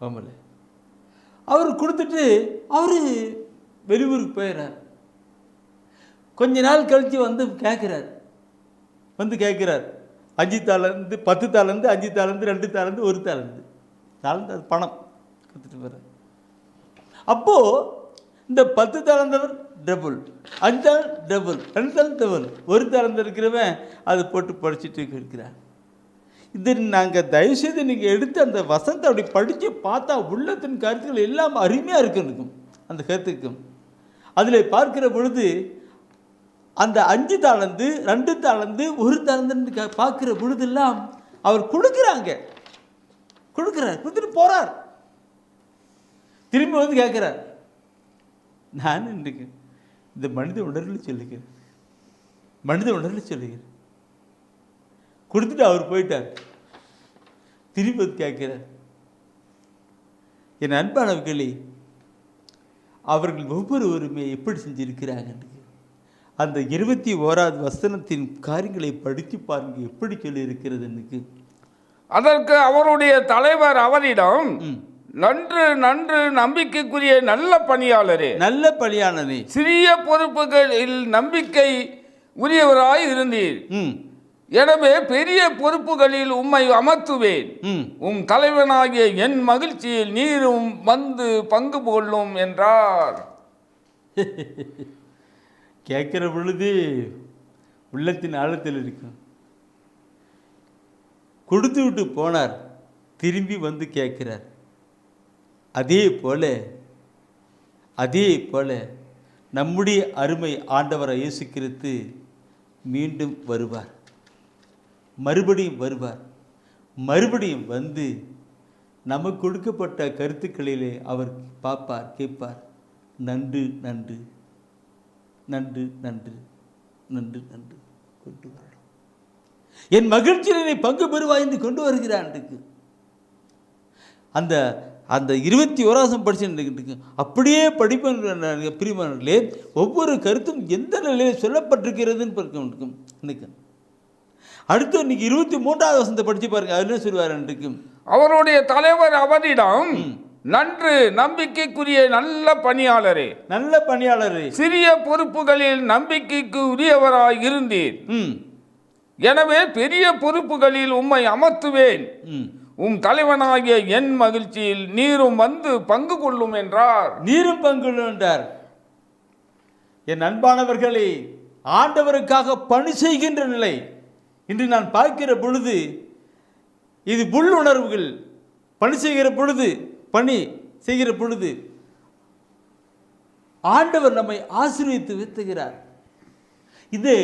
ஆமாம், அவர் கொடுத்துட்டு அவர் வெளியூருக்கு போயிடுறார். கொஞ்ச நாள் கழித்து வந்து கேட்குறார். 5 தாளந்து, 10 தாளந்து, 5 தாளந்து, 2 தாளந்து, 1 தாளந்து. தாளந்து அது பணம் கொடுத்துட்டு போகிறார். அப்போது இந்த 10 தாளந்தவர் டபுள், 5 தாளந்து டபுள், 2 தாளந்து டபுள், 1 தாளந்து இருக்கிறவன் அதை போட்டு படிச்சுட்டு இருக்கிறார். இது நாங்கள் தயவுசெய்து நீங்கள் எடுத்து அந்த வசனத்தை அப்படி படித்து பார்த்தா உள்ளத்தின் கருத்துக்கள் எல்லாம் அருமையாக இருக்கும். அந்த கருத்துக்கும் அதில் பார்க்கிற பொழுது அந்த 5 தாளந்து, 2 தாளந்து, 1 தாளந்துன்னு பார்க்குற பொழுதெல்லாம் அவர் கொடுத்துட்டு போகிறார். திரும்பி வந்து கேட்குறார். நான் இன்றைக்கு இந்த மனித உணர்வில் சொல்லுகிறேன், கொடுத்துட்டு அவர் போயிட்டார். திரும்பி வந்து கேட்கிறார். என் அன்பானவர்களே, அவர்கள் ஒவ்வொருவருமே எப்படி செஞ்சிருக்கிறாங்க. அந்த 21வது வசனத்தின் காரியங்களை படித்து பாருங்க, எப்படி சொல்லி இருக்கிறது எனக்கு. அதற்கு அவருடைய தலைவர் அவரிடம், நன்று நன்று நம்பிக்கைக்குரிய நல்ல பணியாளரே, சிறிய பொறுப்புகளில் நம்பிக்கை உரியவராய் இருந்தீர். எனவே பெரிய பொறுப்புகளில் உம்மை அமர்த்துவேன். உம் தலைவனாகிய என் மகிழ்ச்சியில் நீரும் வந்து பங்கு கொள்ளும் என்றார். கேட்கிற பொழுது உள்ளத்தின் ஆழத்தில் இருக்கும். கொடுத்து விட்டு போனார், திரும்பி வந்து கேட்கிறார். அதே போல நம்முடைய அருமை ஆண்டவரை இயேசு கிறிஸ்து மீண்டும் வருவார், மறுபடியும் வந்து நமக்கு கொடுக்கப்பட்ட கருத்துக்களிலே அவர் பார்ப்பார், கேட்பார். நன்று நன்று நன்று நன்று நன்று நன்று கொண்டு வரணும். என் மகிழ்ச்சியினை பங்கு பெறுவாய் என்று கொண்டு வருகிறான். அந்த அந்த 21 படிச்சு அப்படியே படிப்பேன். பிரிமானே, ஒவ்வொரு கருத்தும் எந்த நிலையில் சொல்லப்பட்டிருக்கிறதுன்னு இன்னைக்கு. அடுத்து இன்னைக்கு 23வது வசனத்தை படிச்சு பாருங்க. அதுல சொல்லுவார். அவருடைய தலைவர் அவரிடம், நன்று நம்பிக்கைக்குரிய நல்ல பணியாளரே, சிறிய பொறுப்புகளில் நம்பிக்கைக்கு உரியவராய் இருந்தீர். எனவே பெரிய பொறுப்புகளில் உம்மை அமர்த்துவேன். உம் தலைவனாகிய என் மகிழ்ச்சியில் நீரும் வந்து பங்கு கொள்ளும் என்றார். என் அன்பானவர்களே, ஆண்டவருக்காக பணி செய்கின்ற நிலை இன்று நான் பார்க்கிற பொழுது, இது உள்ளுணர்வுகள். பணி செய்கிற பொழுது ஆண்டவர் நம்மை ஆசீர்வதித்து வைத்துகிறார். இது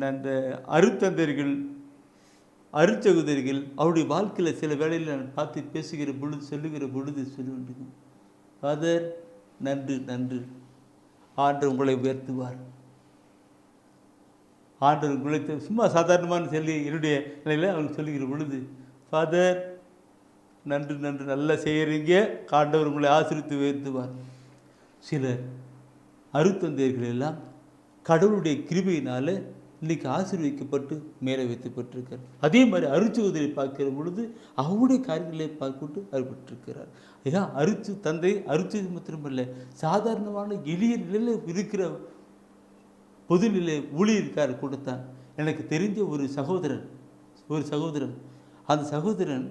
அந்த அருத்தந்தர்கள், அருச்சகுதர்கள் அவருடைய வாழ்க்கையில் சில வேளையில் நான் பார்த்து பேசுகிற பொழுது, சொல்லுகிற பொழுது சொல்லுவேன், ஃபாதர் நன்று நன்று, ஆண்டவர் உங்களை உயர்த்துவார். ஆண்டவர் உங்களை சும்மா சாதாரணமான சொல்லி என்னுடைய நிலையில் அவருக்கு சொல்லுகிற பொழுது, ஃபாதர் நன்று நன்று நல்லா செய்கிறீங்க, ஆண்டவர் உங்களை ஆசீர்வதித்து உயர்த்துவார். சில அருத்தந்தையர்கள் எல்லாம் கடவுளுடைய கிருபையினால இன்னைக்கு ஆசீர்வதிக்கப்பட்டு மேலே வைக்கப்பட்டிருக்கார். அதே மாதிரி அருட்சகோதரி பார்க்கிற பொழுது அவருடைய காரியங்களை பார்த்துட்டு அறுபட்டிருக்கிறார். ஐயா, தந்தை அருட்சகோதரி மாத்திரமல்ல, சாதாரணமான எளிய நிலையில் இருக்கிற பொதுநிலை ஊழியர்கார் கொடுத்தான். எனக்கு தெரிஞ்ச ஒரு சகோதரன் அந்த சகோதரன்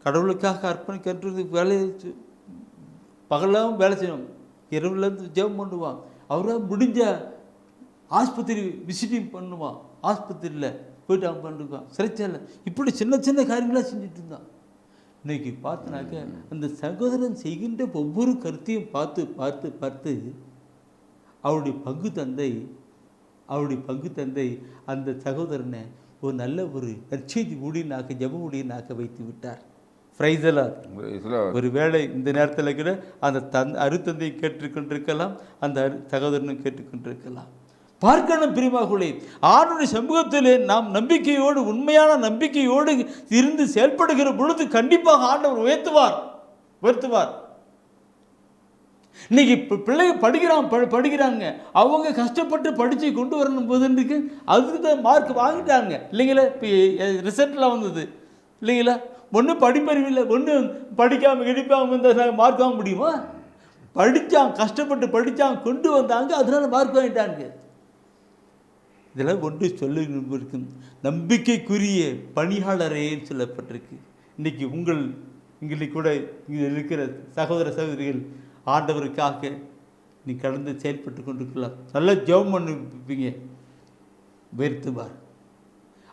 கடவுளுக்காக அர்ப்பணிக்கிறது வேலையை பகலாகவும் வேலை செய்யணும், இரவுலேருந்து ஜெபம் பண்ணுவான். அவரால் முடிஞ்ச ஆஸ்பத்திரி விசிட்டிங் பண்ணுவான், ஆஸ்பத்திரியில் போயிட்டு அவன் பண்ணிருக்கான், சிறைச்சாலை, இப்படி சின்ன சின்ன காரியங்களாக செஞ்சுட்டு இருந்தான். இன்னைக்கு பார்த்தனாக்க அந்த சகோதரன் செய்கின்ற ஒவ்வொரு கருத்தையும் பார்த்து பார்த்து பார்த்து அவருடைய பங்கு தந்தை அந்த சகோதரனை ஒரு நல்ல ஒரு நற்செய்தி ஊழியனாக ஜெப ஊழியனாக வைத்து விட்டார். ஒரு வேளை இந்த நேரத்தில் கூட அந்த அருத்தந்தை கேட்டுக்கொண்டிருக்கலாம், அந்த சகோதரனும் கேட்டுக்கொண்டிருக்கலாம். பார்க்கணும் பிரியமானவர்களே, ஆண்டவருடைய சமூகத்திலே நாம் நம்பிக்கையோடு, உண்மையான நம்பிக்கையோடு இருந்து செயல்படுகிற பொழுது கண்டிப்பாக ஆண்டவர் உயர்த்துவார். இன்னைக்கு பிள்ளைங்க படிக்கிறாங்க, அவங்க கஷ்டப்பட்டு படித்து கொண்டு வரணும் போதுக்கு அதுக்கு தான் மார்க் வாங்கிட்டாங்க இல்லைங்களா? இப்போ ரிசல்ட்டில் வந்தது இல்லைங்களா? ஒன்றும் படிப்பறிவில்லை, ஒன்றும் படிக்காமல் கிடைப்பாமல் வந்தால் மார்க் வாங்க முடியுமா? கஷ்டப்பட்டு படித்தான், கொண்டு வந்தாங்க, அதனால மார்க் வாங்கிட்டாங்க. இதெல்லாம் ஒன்று சொல்ல இருக்கும், நம்பிக்கைக்குரிய பணியாளரேன்னு சொல்லப்பட்டிருக்கு. இன்றைக்கி இங்கே கூட இங்கே இருக்கிற சகோதரிகள் ஆண்டவருக்காக நீ கடந்து செயல்பட்டு கொண்டிருக்கலாம். நல்லா ஜெபம் பண்ணிருப்பீங்க, உயர்த்துவார்.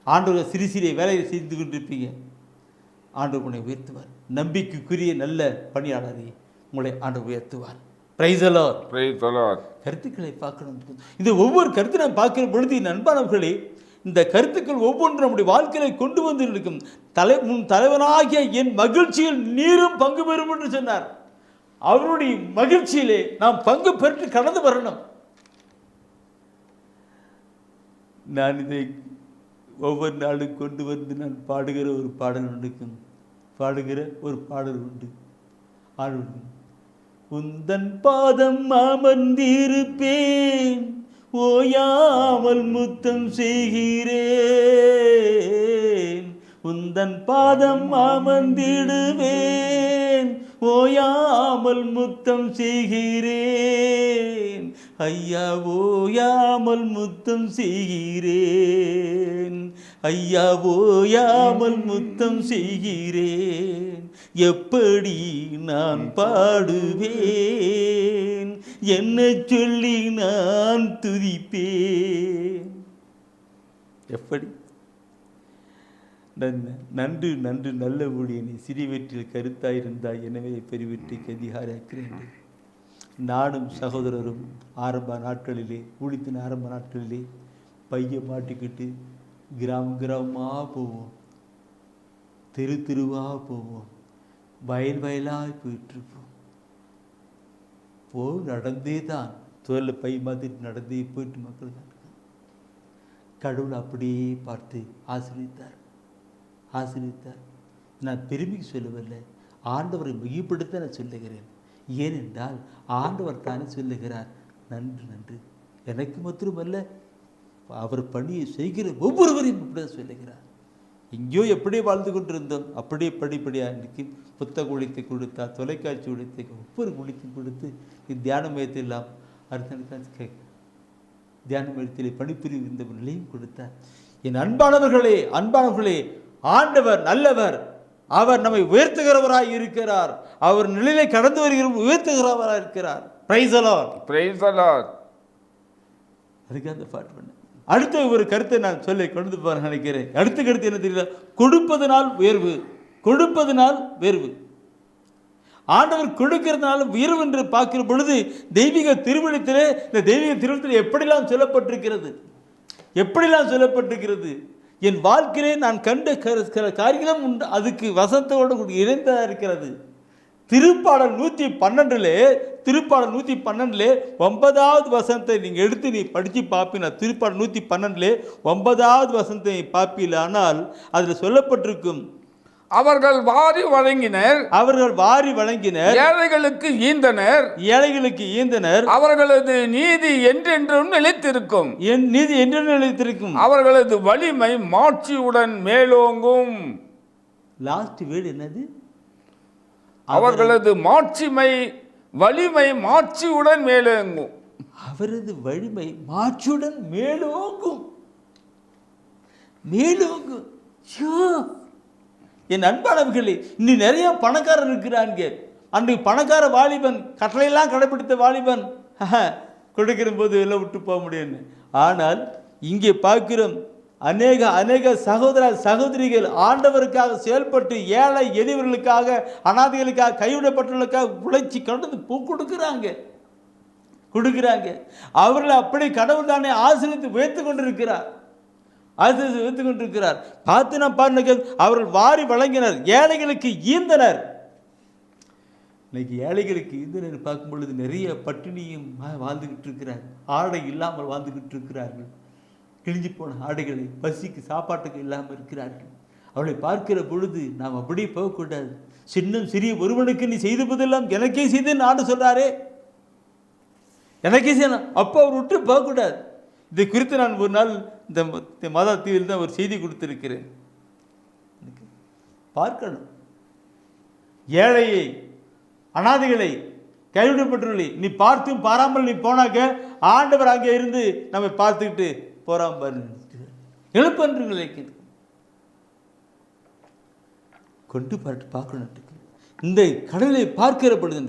ஆண்டவர் சிறிய வேலையை செய்து கொண்டிருப்பீங்க, ஆண்டவர் உன்னை உயர்த்துவார். நம்பிக்கைக்குரிய நல்ல பணியாளரை உங்களை ஆண்டவர் உயர்த்துவார். கருத்துக்களை பார்க்கணும். இந்த ஒவ்வொரு கருத்தை நான் பார்க்கிற பொழுது நண்பானவர்களே, இந்த கருத்துக்கள் ஒவ்வொன்றும் நம்முடைய வாழ்க்கையை கொண்டு வந்து இருக்கும். தலைவனாகிய என் மகிழ்ச்சியில் நீரும் பங்கு பெறும் என்று சொன்னார். அவருடைய மகிழ்ச்சியிலே நாம் பங்கு பெற்று கடந்து வரணும். நான் இதை ஒவ்வொரு நாளும் கொண்டு வந்து நான் பாடுகிற ஒரு பாடல் உண்டு. உந்தன் பாதம் அமர்ந்திருப்பேன், ஓயாமல் முத்தம் செய்கிறேன். உந்தன் பாதம் அமர்ந்திடுவேன், ஓயாமல் முத்தம் செய்கிறேன். ஐயா, ஓயாமல் முத்தம் செய்கிறேன். ஐயா, ஓயாமல் முத்தம் செய்கிறேன். எப்படி நான் பாடுவேன், என்ன சொல்லி நான் துதிப்பேன். எப்படி நன்று நல்ல ஊழியனை சிறிவற்றில் கருத்தாயிருந்தாய், எனவே பெருவெற்றிக்கு அதிகாரியாக்கிறேன். நானும் சகோதரரும் ஊழியத்தின் ஆரம்ப நாட்களிலே பைய மாட்டிக்கிட்டு கிராமமாக போவோம், தெருவாக போவோம், வயலாக போயிட்டுருப்போம். நடந்தே தான் தோலில் பை மாற்றிட்டு நடந்தே போயிட்டு மக்கள் தான் கடவுள் அப்படியே பார்த்து ஆசீர்வதித்தார். நான் பெருமைக்கு சொல்லவில்லை, ஆண்டவரை மிகப்படுத்த நான் சொல்லுகிறேன். ஏனென்றால் ஆண்டவர் தானே சொல்லுகிறார், நன்று. எனக்கு மாத்திரமல்ல, அவர் பணியை செய்கிற ஒவ்வொருவரையும் இப்படிதான் சொல்லுகிறார். எங்கேயோ எப்படியே வாழ்ந்து கொண்டிருந்தோம், அப்படியே படிப்படியாக இன்றைக்கி புத்தக ஒழித்தை கொடுத்தார், தொலைக்காட்சி ஒழித்தை ஒவ்வொரு ஒழித்தையும் கொடுத்து தியான மையத்தில் எல்லாம் அடுத்த தியான மையத்தில் பணிபுரிவு இந்த நிலையும் கொடுத்தார். என் அன்பானவர்களே, ஆண்டவர் நல்லவர். அவர் நம்மை உயர்த்துகிறவராய் இருக்கிறார். அவர் நிலையை கடந்து வருகிற உயர்த்துகிறவராய் இருக்கிறார். Praise the Lord. அதுக்கு அந்த பாட்டு பண்ண அடுத்த ஒரு கருத்தை நான் சொல்லி கொண்டு போற நினைக்கிறேன். அடுத்த கருத்து என்ன தெரியல, கொடுப்பதனால் உயர்வு. ஆண்டவர் கொடுக்கிறதுனால உயர்வு என்று பார்க்கிற பொழுது தெய்வீக திருமணத்திலே எப்படிலாம் சொல்லப்பட்டிருக்கிறது. என் வாழ்க்கையிலே நான் கண்ட காரியங்களும் உண்டு, அதுக்கு வசனத்தோடு இணைந்ததாக இருக்கிறது. திருப்பாடல் 112 9வது வசனத்தை நீங்கள் எடுத்து நீ படித்து பார்ப்பீங்க. திருப்பாடல் 112 9வது வசனத்தை நீ பார்ப்பீங்க. ஆனால் அதில் சொல்லப்பட்டிருக்கும், அவர்கள் வாரி வழங்கினர், அவர்கள் வாரி வழங்கினர், ஏழைகளுக்கு ஈந்தனர், ஏழைகளுக்கு ஈந்தனர், அவர்களது நீதி என்றென்றும் நிலைத்திருக்கும், என் நீதி என்று நிலைத்திருக்கும், அவர்களது வலிமை மாட்சியுடன் மேலோங்கும். லாஸ்ட் வேர்டு என்னது? அவர்களது வலிமை மாட்சியுடன் மேலோங்கும். அவரது வலிமை மாட்சியுடன் மேலோங்கும். மேலோங்கும். என் அன்பானவர்களே, இன்னும் நிறைய பணக்காரர் இருக்கிறாங்க. அன்றைக்கு பணக்கார வாலிபன், கட்டளையெல்லாம் கடைபிடித்த வாலிபன் கொடுக்கிற போது எல்லாம் விட்டு போக முடியும். ஆனால் இங்கே பார்க்கிறோம், அநேக சகோதர சகோதரிகள் ஆண்டவருக்காக செயல்பட்டு ஏழை எளியவர்களுக்காக, அனாதைகளுக்காக, கைவிடப்பட்டவர்களுக்காக உழைச்சி கொண்டு கொடுக்குறாங்க. அவர்களை அப்படி கடவுள் தானே ஆசீர்வதித்து வைத்து கொண்டிருக்கிறார். பார்த்து நாம் பாருங்கள், அவர்கள் வாரி வழங்கினர், ஏழைகளுக்கு ஈந்தனர். இன்னைக்கு ஏழைகளுக்கு ஈந்தனர் பார்க்கும் பொழுது நிறைய பட்டினியும் வாழ்ந்துகிட்டு இருக்கிறார், ஆடை இல்லாமல் வாழ்ந்துகிட்டு இருக்கிறார்கள், கிழிஞ்சு போன ஆடைகளை, பசிக்கு சாப்பாட்டுக்கு இல்லாமல் இருக்கிறார்கள். அவளை பார்க்கிற பொழுது நாம் அப்படியே போகக்கூடாது. சிறிய ஒருவனுக்கு நீ செய்து போதெல்லாம் எனக்கே செய்தேன்னு ஆண்டு சொல்றாரே, எனக்கே செய்யணும். அப்போ அவர் விட்டு போகக்கூடாது. இதை குறித்து நான் ஒரு நாள் இந்த மாதா தீவில் தான் ஒரு செய்தி கொடுத்திருக்கிறேன். பார்க்கணும், ஏழையை, அனாதைகளை, கைவிடப்பட்டுள்ளி நீ பார்த்தும் பாராமல் நீ போனாக்க ஆண்டவர் அங்கே இருந்து நம்ம பார்த்துக்கிட்டு போறாம பாரு. எழுப்பன்றுகளை கொண்டு பார்க்கணும். இந்த கடவுளை பார்க்கிற பொழுது,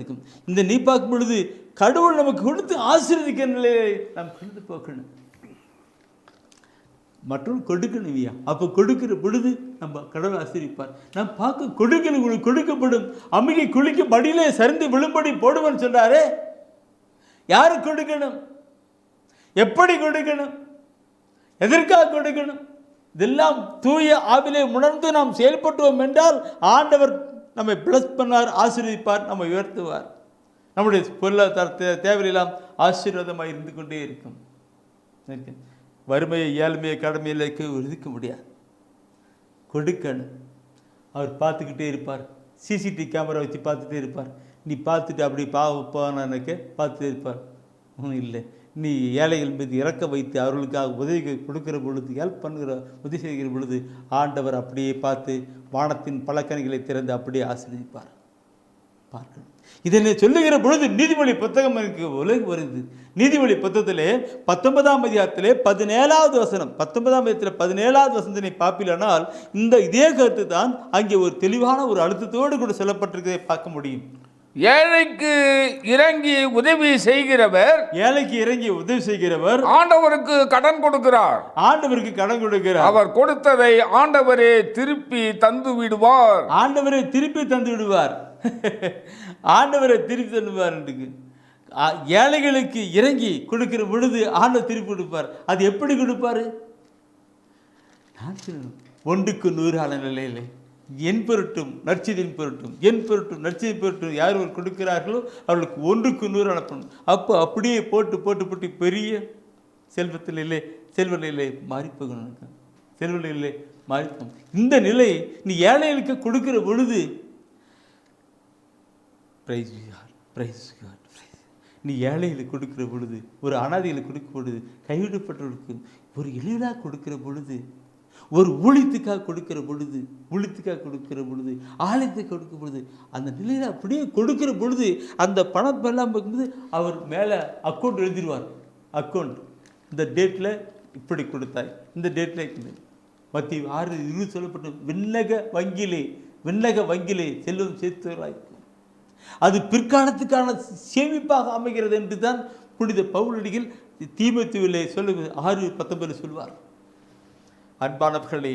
இந்த நீ பார்க்கும் பொழுது கடவுள் நமக்கு கொடுத்து ஆசீர்வதிக்கிற நிலையை நாம் கொண்டு போக்கணும். மற்றும் கொடுக்கணுவியா, அப்போ கொடுக்கிற பொழுது நம்ம கடவுள் ஆசீர்விப்பார். நாம் பார்க்க கொடுக்கணும், கொடுக்கப்படும். அம்பிகை குளிக்க மடியிலே சரிந்து விழும்படி போடுவேன்னு சொல்றாரே, யாரு கொடுக்கணும், எப்படி கொடுக்கணும், எதற்காக கொடுக்கணும், இதெல்லாம் தூய ஆவிலே உணர்ந்து நாம் செயல்பட்டுவோம் என்றால் ஆண்டவர் நம்மை பிளஸ் பண்ணார், ஆசீர்வதிப்பார், நம்ம உயர்த்துவார். நம்முடைய பொருளாதார தேவையெல்லாம் ஆசீர்வாதமாக இருந்து கொண்டே இருக்கும். வறுமையை, ஏழ்மையை, கடமையில் ஒதுக்க முடியாது. கொடுக்கணும். அவர் பார்த்துக்கிட்டே இருப்பார், சிசிடிவி கேமரா வச்சு பார்த்துட்டே இருப்பார். நீ பார்த்துட்டு அப்படி போனாக்க பார்த்துட்டே இருப்பார். இல்லை, நீ ஏழைகள் மீது இறக்க வைத்து அவர்களுக்காக உதவி கொடுக்கிற பொழுது, ஹெல்ப் பண்ணுகிற உதவி செய்கிற பொழுது ஆண்டவர் அப்படியே பார்த்து வானத்தின் பழக்கணிகளை திறந்து அப்படியே ஆசீர்வதிப்பார். பார்க்கணும். இதனை சொல்லுகிற பொழுது நீதிமொழி புத்தகம் எனக்கு உலகு வருது. நீதிமொழி புத்தகத்திலே 19ஆம் அதிகாரத்திலே 17வது வசனம், 19ஆம் அதிகாரத்தில் 17வது வசனத்தினை பார்ப்பிலானால் இந்த இதே கருத்து தான் அங்கே ஒரு தெளிவான ஒரு அழுத்தத்தோடு கூட சொல்லப்பட்டிருக்கிறதை பார்க்க முடியும். ஏழைக்கு இறங்கி உதவி செய்கிறவர், ஏழைக்கு இறங்கி உதவி செய்கிறவர் ஆண்டவருக்கு கடன் கொடுக்கிறார். ஆண்டவருக்கு கடன் கொடுக்கிறார். அவர் கொடுத்ததை ஆண்டவரே திருப்பி தந்து விடுவார். ஆண்டவரே திருப்பி தந்து விடுவார். ஆண்டவரை திருப்பி தந்துவார். ஏழைகளுக்கு இறங்கி கொடுக்கிற பொழுது ஆண்டவர் திருப்பி கொடுப்பார். அது எப்படி கொடுப்பாரு? 1க்கு 100 நிலையிலே என் பொருட்டும் நற்செய்தியின் பொருட்டும், என் பொருட்டும் நற்செய்தி பொருட்டும் யார் கொடுக்கிறார்களோ அவர்களுக்கு 1க்கு 100 அனுப்பணும். அப்போ அப்படியே போட்டு போட்டு போட்டு பெரிய செல்வநிலை மாறி போகணும். செல்வநிலை மாறி போகணும். இந்த நிலை நீ ஏழைகளுக்கு கொடுக்கிற பொழுது நீ ஏழைகளுக்கு கொடுக்கிற பொழுது, ஒரு அனாதைகளுக்கு கொடுக்கிற பொழுது, கைவிடப்பட்டவர்களுக்கு ஒரு எளிதாக கொடுக்கிற பொழுது, ஒரு ஊழியத்துக்காக கொடுக்கிற பொழுது, ஆலயத்துக்கு கொடுக்கிற பொழுது, அந்த நிலையில் அப்படியே கொடுக்கிற பொழுது அந்த பணம் எல்லாம் பார்க்கும்போது அவர் மேலே அக்கௌண்ட் எழுதிடுவார். அக்கௌண்ட் இந்த டேட்டில் இப்படி கொடுத்தாய், இந்த டேட்டில் மத்திய 6:20 சொல்லப்பட்ட விண்ணக வங்கிலே செல்வம் சேர்த்து அது பிற்காலத்துக்கான சேமிப்பாக அமைகிறது என்று தான் புனித பவுலடிகள் தீமோத்தேயுவிலே 6:19 சொல்வார். அன்பானவர்களே,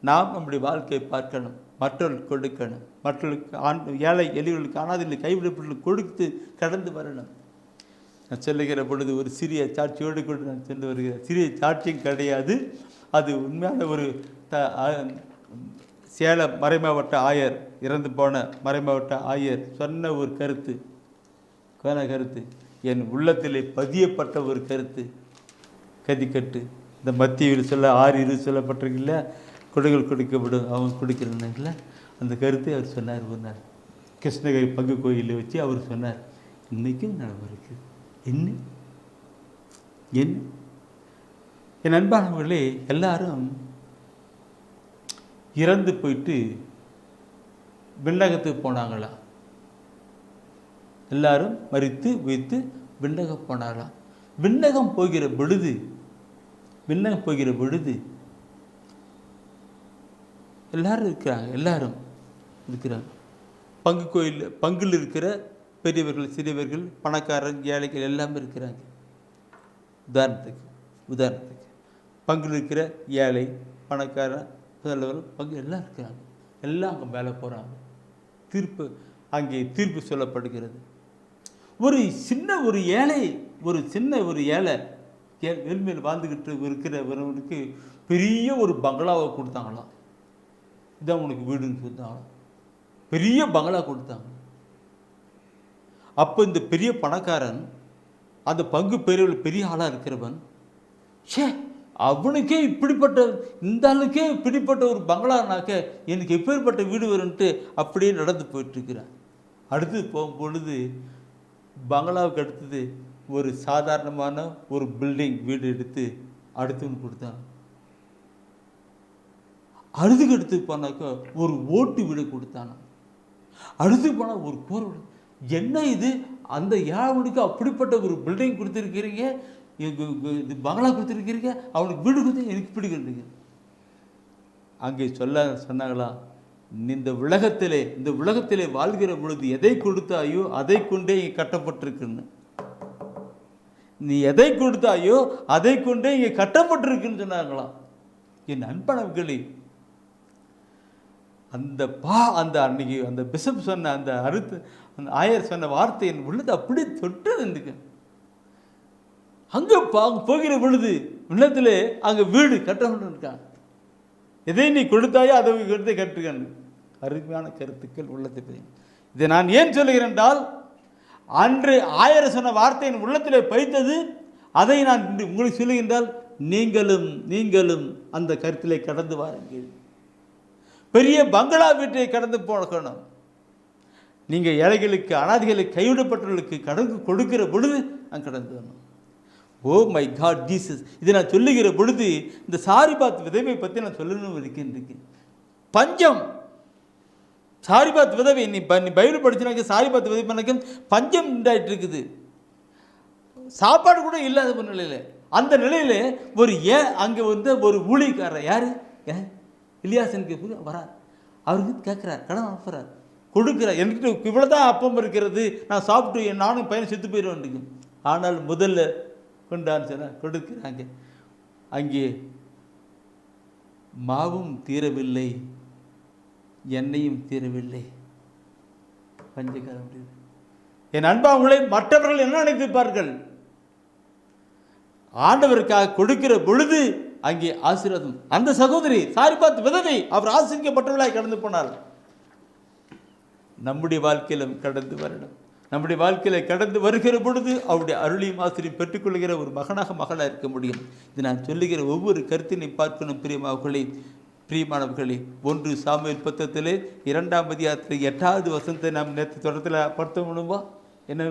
நாம் நம்முடைய வாழ்க்கையை பார்க்கணும், மற்றவர்களுக்கு கொடுக்கணும், மற்றவர்களுக்கு ஏழை எளியவர்களுக்கு அனாதைகளுக்கு கைவிடப்பட்டு கொடுத்து கடந்து வரணும். நான் சொல்லுகிற பொழுது ஒரு சிறிய சாட்சியோடு கூட நான் சென்று வருகிறேன். சிறிய சாட்சியும் கிடையாது, அது உண்மையான ஒரு சேலம் மறைமாவட்ட ஆயர், இறந்து போன மறைமாவட்ட ஆயர் சொன்ன ஒரு கருத்து, என் உள்ளத்திலே பதியப்பட்ட ஒரு கருத்து. கதிக்கட்டு இந்த மத்தியில் 6:20 சொல்லப்பட்டிருக்கில்ல, கொடைகள் கொடுக்கப்படும் அவங்க கொடுக்குறதுல அந்த கருத்தை அவர் சொன்னார். ஒரு நாள் கிருஷ்ணகிரி பங்கு கோயிலில் வச்சு அவர் சொன்னார், இன்றைக்கும் நினைவு இருக்குது. என்ன என்ன என் அன்பானவர்களே, எல்லாரும் இறந்து போயிட்டு விண்ணகத்துக்கு போனாங்களா? எல்லாரும் மரித்து வைத்து விண்ணகம் போனாங்களாம். விண்ணகம் போகிற பொழுது எல்லாரும் இருக்கிறாங்க. பங்கில் இருக்கிற பெரியவர்கள், சிறியவர்கள், பணக்காரர், ஏழைகள் எல்லாமே இருக்கிறாங்க. உதாரணத்துக்கு பங்கில் இருக்கிற ஏழை, பணக்காரன், பங்கு எல்லாம் இருக்கிறாங்க. எல்லாம் அங்கே மேலே போகிறாங்க. அங்கே தீர்ப்பு சொல்லப்படுகிறது. ஒரு சின்ன ஒரு ஏழை ஏழ்மையில் வாழ்ந்துக்கிட்டு இருக்கிறவனுக்கு பெரிய ஒரு பங்களாவை கொடுத்தாங்களாம். இதான் உனக்கு வீடுன்னு சொல்லிட்டாங்களாம். பெரிய பங்களா கொடுத்தாங்க. அப்போ இந்த பெரிய பணக்காரன், அந்த பங்கு பெரிய ஆளாக இருக்கிறவன், அவனுக்கே இந்த ஆளுக்கே இப்படிப்பட்ட ஒரு பங்களானாக்க எனக்கு எப்பேற்பட்ட வீடு வரும்ன்ட்டு அப்படியே நடந்து போயிட்டுருக்கிறான். அடுத்து போகும்பொழுது பங்களாவுக்கு அடுத்தது ஒரு சாதாரணமான ஒரு பில்டிங் வீடு எடுத்து அடுத்தவனு கொடுத்தான். அடுத்துக்கு எடுத்து போனாக்கா ஒரு ஓட்டு வீடு கொடுத்தானா. அடுத்து போனால் ஒரு கூரை வீடு. என்ன இது, அந்த ஏழவனுக்கு அப்படிப்பட்ட ஒரு பில்டிங் கொடுத்துருக்கிறீங்க, இது பங்களா கொடுத்துருக்கிறீங்க, அவனுக்கு வீடு கொடுத்து எனக்கு பிடிக்கிறீங்க. அங்கே சொன்னாங்களாம், இந்த உலகத்திலே வாழ்கிற பொழுது எதை கொடுத்தாயோ அதை கொண்டே இங்கே கட்டப்பட்டிருக்குன்னு. நீ எதை கொடுத்தாயோ அதை கொண்டே இங்கே கட்டப்பட்டிருக்குன்னு சொன்னாங்களாம். என் அன்பனவர்களே, அந்த அன்னைக்கு அந்த பிஷப் சொன்ன அந்த ஆயர் சொன்ன வார்த்தை என் உள்ளது அப்படியே தொட்டு இருந்துக்கு. அங்கே போகிற பொழுது உள்ளத்தில் அங்கே வீடு கட்டப்பட்டு இருக்காங்க. எதை நீ கொடுத்தாயோ அதை கொடுத்து கட்டுக்கான்னு. அருமையான கருத்துக்கள் உள்ளத்தை. இதை நான் ஏன் சொல்லுகிறேன் என்றால், அன்று ஆயர் சொன்ன வார்த்தை என் உள்ளத்திலே பைத்தது. அதை நான் உங்களுக்கு சொல்லுகின்றால் நீங்களும் அந்த கருத்திலே கடந்து வாருங்கள். பெரிய பங்களா வீட்டை கடந்து போகணும். நீங்கள் ஏழைகளுக்கு, அனாதிகளுக்கு, கைவிடப்பட்டவர்களுக்கு கடந்து கொடுக்கிற பொழுது நான் கடந்து வரணும். ஓ மை காட் ஜீசஸ், இதை நான் சொல்லுகிற பொழுது இந்த சாரிபாத் விதவை பற்றி நான் சொல்லணும் இருக்கின்றேன். பஞ்சம், சாரிபாத் விதவை, நீ பைபிள் படிச்சுனாக்க சாரிபாத் விதவை பண்ண பஞ்சம் உண்டாயிட்டு இருக்குது. சாப்பாடு கூட இல்லாத ஒரு நிலையில், அந்த நிலையில் அங்கே ஒரு ஊழியக்காரர் யார் இலியாசனுக்கு வரார். அவருக்கு கேட்குறார், கடன் அனுப்புகிறார், கொடுக்குறார். என்கிட்ட இவ்வளோ தான் அப்பம் இருக்கிறது, நான் சாப்பிட்டு நானும் பையனை செத்து போயிடுவேன். ஆனால் முதல்ல கொண்டான்னு சொன்னால் கொடுக்குறாங்க. அங்கே மாவும் தீரவில்லை, எண்ணெயும் தீரவில்லை, பஞ்சகாலம். என் அன்பாவங்களே, மற்றவர்கள் என்ன நினைத்திருப்பார்கள்? ஆண்டவருக்காக கொடுக்கிற பொழுது அங்கே ஆசீர்வாதம். அந்த சகோதரி சாரிபாத் விதவை, அவர் ஆசீர்வதிக்கப்பட்டவர்களாய் கடந்து போனார். நம்முடைய வாழ்க்கையிலும் கடந்து வரணும். நம்முடைய வாழ்க்கையில் கடந்து வருகிற பொழுது அவருடைய அருளையும் ஆசிரியம் பெற்றுக்கொள்கிற ஒரு மகளாக இருக்க முடியும். இது நான் சொல்லுகிற ஒவ்வொரு கருத்தினை பார்க்கணும். பிரியமானவர்களே, 1 சாமுவேல் புத்தகத்திலே 2ஆம் அதிகாரத்தில் 8வது வசனத்தை நாம் நேற்று தொடர்த்தில் படித்த முடியுமா? என்ன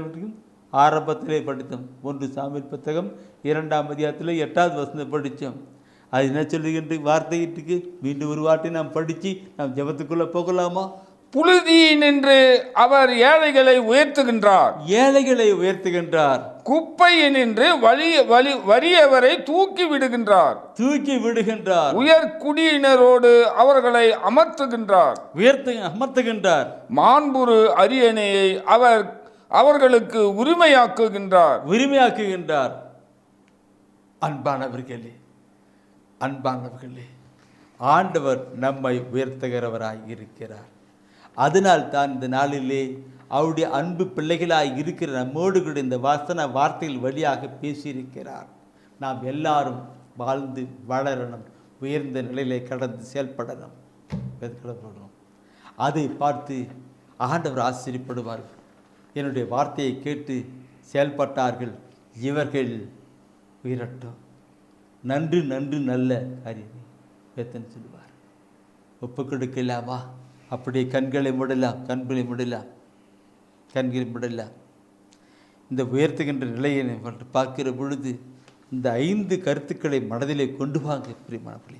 ஆரம்பத்திலே படித்தோம். 1 சாமுவேல் புத்தகம் 2ஆம் அதிகாரத்தில் 8வது வசனத்தை படித்தோம். அது என்ன சொல்லுகின்ற வார்த்தைக்கு மீண்டும் ஒரு வார்த்தை நாம் படித்து நாம் ஜெபத்துக்குள்ளே போகலாமா? புழுதியினின்று அவர் ஏழைகளை உயர்த்துகின்றார். குப்பையினின்று வறியவரை தூக்கி விடுகின்றார். உயர் குடியினரோடு அவர்களை அமர்த்துகின்றார். மாண்புறு அரியணையை அவர்களுக்கு உரிமையாக்குகின்றார். அன்பானவர்களே, ஆண்டவர் நம்மை உயர்த்துகிறவராய் இருக்கிறார். அதனால் தான் இந்த நாளிலே அவருடைய அன்பு பிள்ளைகளாய் இருக்கிற நம்மோடு கூட இந்த வார்த்தைகள் வழியாக பேசியிருக்கிறார். நாம் எல்லாரும் வாழ்ந்து வளரணும், உயர்ந்த நிலையிலே கடந்து செயல்படணும். அதை பார்த்து ஆண்டவர் ஆச்சரியப்படுவார்கள். என்னுடைய வார்த்தையை கேட்டு செயல்பட்டார்கள், இவர்கள் உயரட்டும், நன்று நல்ல காரியத்தை சொல்லுவார். ஒப்பு கொடுக்கலாமா? அப்படியே கண்களை மூடலாம், கண்களை மூடலாம், கண்களை மூடலாம். இந்த உயர்த்துகின்ற நிலையை பார்க்கிற பொழுது இந்த 5 கருத்துக்களை மனதிலே கொண்டு வாங்க பிரியமானவர்களே.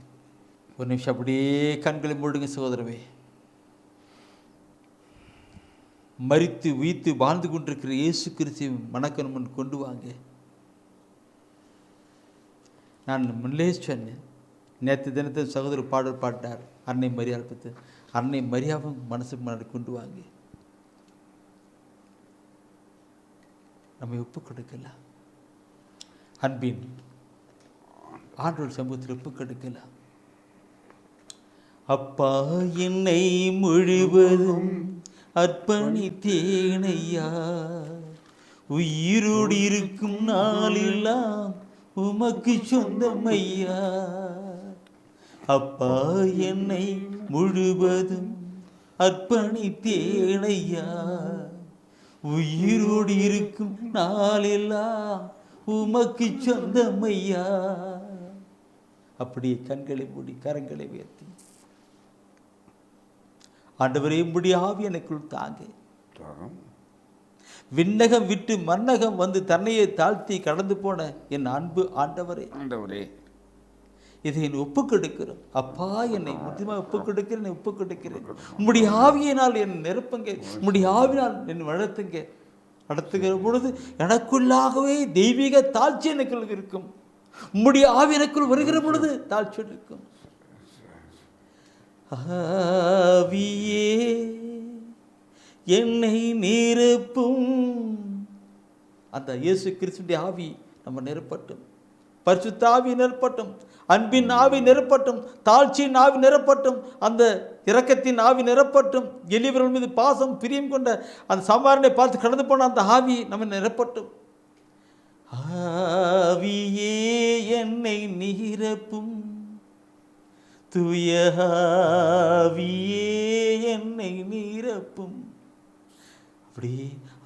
ஒரு நிமிஷம் அப்படியே கண்களை மூடுங்க சகோதரவே. மரித்து உயிர்த்து வாழ்ந்து கொண்டிருக்கிற இயேசு கிறிஸ்துவை மனக்கண் முன் கொண்டு வாங்க. நான் முன்னே சொன்னேன், நேற்று தினத்தை சகோதரர் பாடல் பாட்டார் அன்னை மரியாதை பற்றி. அன்னை மரியாவும் மனசுக்கு முன்னாடி கொண்டு வாங்க. நம்ம ஒப்பு கொடுக்கலாம், அன்பின் ஆண்டவர் சமூகத்தில் ஒப்பு கொடுக்கலாம். அப்பா என்னை முழுவதும் அர்ப்பணித்தேனையா, உயிரோடு இருக்கும் நாளெல்லாம் உமக்கு சொந்தமையா. அப்பா என்னை முழுவதும் அர்ப்பணித்தேனையா, உயிரோடு இருக்கும் நாளெல்லாம் உமக்கு சொந்தமையா. அப்படியே கண்களை மூடி கரங்களை உயர்த்தி, ஆண்டவரே உம்முடைய ஆவி எனக்குள் தாங்க. விண்ணகம் விட்டு மன்னகம் வந்து தன்னையை தாழ்த்தி கடந்து போன என் அன்பு ஆண்டவரே, இதை என் ஒப்புக் கொடுக்கிறோம். அப்பா என்னை முக்கியமாக ஒப்புக் கொடுக்கிறேன், ஒப்புக் கொடுக்கிறேன். உம்முடைய ஆவியினால் என் நிரப்புங்க, உம்முடைய ஆவினால் என் வளர்த்துங்க. நடத்துகிற பொழுது எனக்குள்ளாகவே தெய்வீக தாழ்ச்சி எனக்குள் இருக்கும். உம்முடைய ஆவி எனக்குள் வருகிற பொழுது தாழ்ச்சி இருக்கும். ஆவியே என்னை நிரப்பும். அந்த இயேசு கிறிஸ்துவின் ஆவி நம்ம நிரப்பட்டும், பரிசுத்த ஆவி நிரப்பட்டும், அன்பின் ஆவி நிரப்பட்டும், தாழ்ச்சியின் ஆவி நிரப்பட்டும், அந்த இரக்கத்தின் ஆவி நிரப்பட்டும், எளியவர்கள் மீது பாசம் பிரியம் கொண்ட அந்த சமாரனை பார்த்து கடந்து போன அந்த ஆவி நம்ம நிரப்பட்டும். ஆவியே என்னை நிரப்பும், தூய ஆவியே என்னை நிரப்பும். அப்படி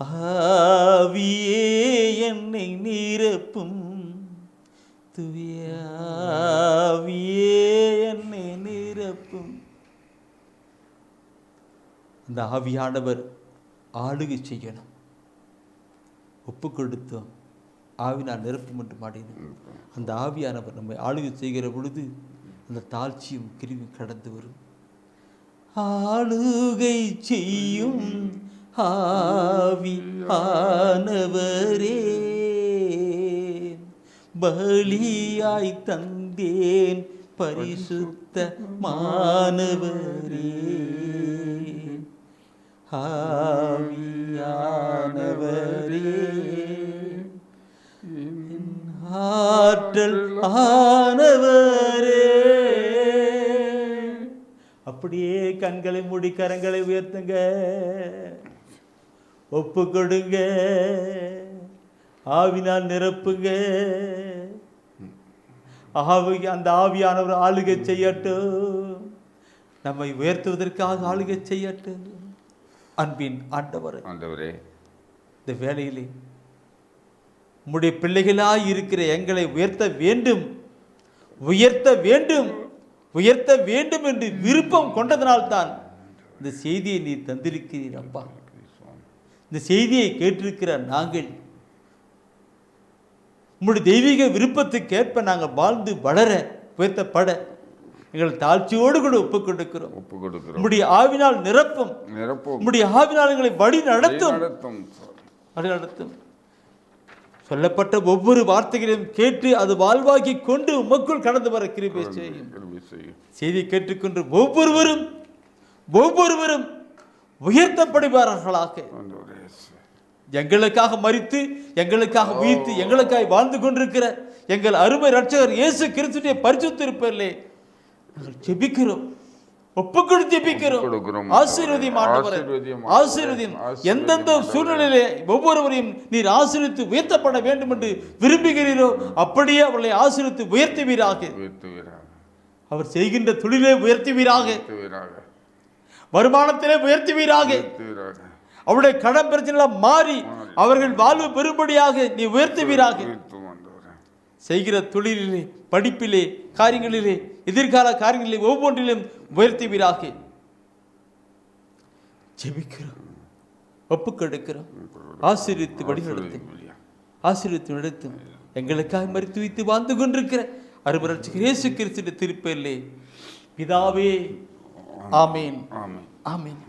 ஆவியே என்னை நிரப்பும், தூய ஆவியே என்னை நிரப்பும். அந்த ஆவியானவர் ஆளுகை செய்யணும். ஒப்பு கொடுத்தோம், ஆவினால் நிரப்பும் என்று மாடினோம். அந்த ஆவியானவர் நம்மை ஆளுகை செய்கிற பொழுது அந்த தாழ்ச்சியும் கிருமியும் கடந்து வரும். ஆளுகை செய்யும் ஆவி ஆனவரே, பலியாய் தந்தேன் பரிசுத்த மானவரே. ஆவியானவரே, ஆற்றல் ஆனவரே. அப்படியே கண்களை மூடி கரங்களை உயர்த்துங்க, ஒப்பு கொடுங்க, ஆவினால் நிரப்புங்க. அந்த ஆவியானவர் ஆளுகை செய்யட்டும், நம்மை உயர்த்துவதற்காக ஆளுகை செய்யட்டும். அன்பின் ஆண்டவரே, இந்த வேளையிலே உம்முடைய பிள்ளைகளாய் இருக்கிற எங்களை உயர்த்த வேண்டும், உயர்த்த வேண்டும், உயர்த்த வேண்டும் என்று விருப்பம் கொண்டதனால்தான் இந்த செய்தியை நீ தந்திருக்கிறீர் அப்பா. இந்த செய்தியை கேட்டிருக்கிற நாங்கள் உம்முடைய தெய்வீக விருப்பத்துக்கேற்ப நாங்கள் வாழ்ந்து வளர உயர்த்தப்பட எங்கள் தாழ்ச்சியோடு கூட ஒப்புக் கொடுக்கிறோம். உம்முடைய ஆவினால் நிரப்பும், உம்முடைய ஆவினால் எங்களை வழி நடத்தும். சொல்லப்பட்ட ஒவ்வொரு வார்த்தைகளையும் கேட்டு அது வாழ்வாக்கி கொண்டு உமக்குள் கடந்து வர கிருபை செய்யும். செய்தி கேட்டுக்கொண்டு ஒவ்வொருவரும் உயர்த்தப்படுவார்களாக. எங்களுக்காக மரித்து எங்களுக்காக உயிர்த்து எங்களுக்காக வாழ்ந்து கொண்டிருக்கிற எங்கள் அருமை இரட்சகர் இயேசு கிறிஸ்துவின் பரிசுத்த இருப்பதிலே நாங்கள் ஜெபிக்கிறோம், ஒப்புக்கொடு ஜெபிக்கிறோம். ஆசீர்வதியும் ஆண்டவரே, ஆசீர்வதியும். எந்தெந்த சூழ்நிலையிலே ஒவ்வொருவரையும் நீர் ஆசீர்வித்து உயர்த்தப்பட வேண்டும் என்று விரும்புகிறீரோ அப்படியே அவர்களை ஆசீர்வித்து உயர்த்துவீராக. அவர் செய்கின்ற தொழிலே உயர்த்துவீராக, வருமானத்திலே உயர்த்துவீராக. அவருடைய கடன் பிரச்சனை மாறி அவர்கள் வாழ்வு பெறும்படியாக நீ உயர்த்துவீராக. செய்கிற தொழிலிலே, படிப்பிலே, காரியங்களிலே, எதிர்கால காரியங்களிலே ஒவ்வொன்றிலும் உயர்த்துவீராக. ஜெபிக்கிறோம், ஒப்புக்கொடுக்கிறோம். ஆசீர்வித்து வழிநடத்தும், ஆசீர்வித்து நடத்தும். எங்களுக்காக மரித்து வைத்து வாழ்ந்து கொண்டிருக்கிற அருமரட்சகர் இயேசு கிறிஸ்துவின் திருப்பெயரிலே பிதாவே, ஆமேன், ஆமேன்.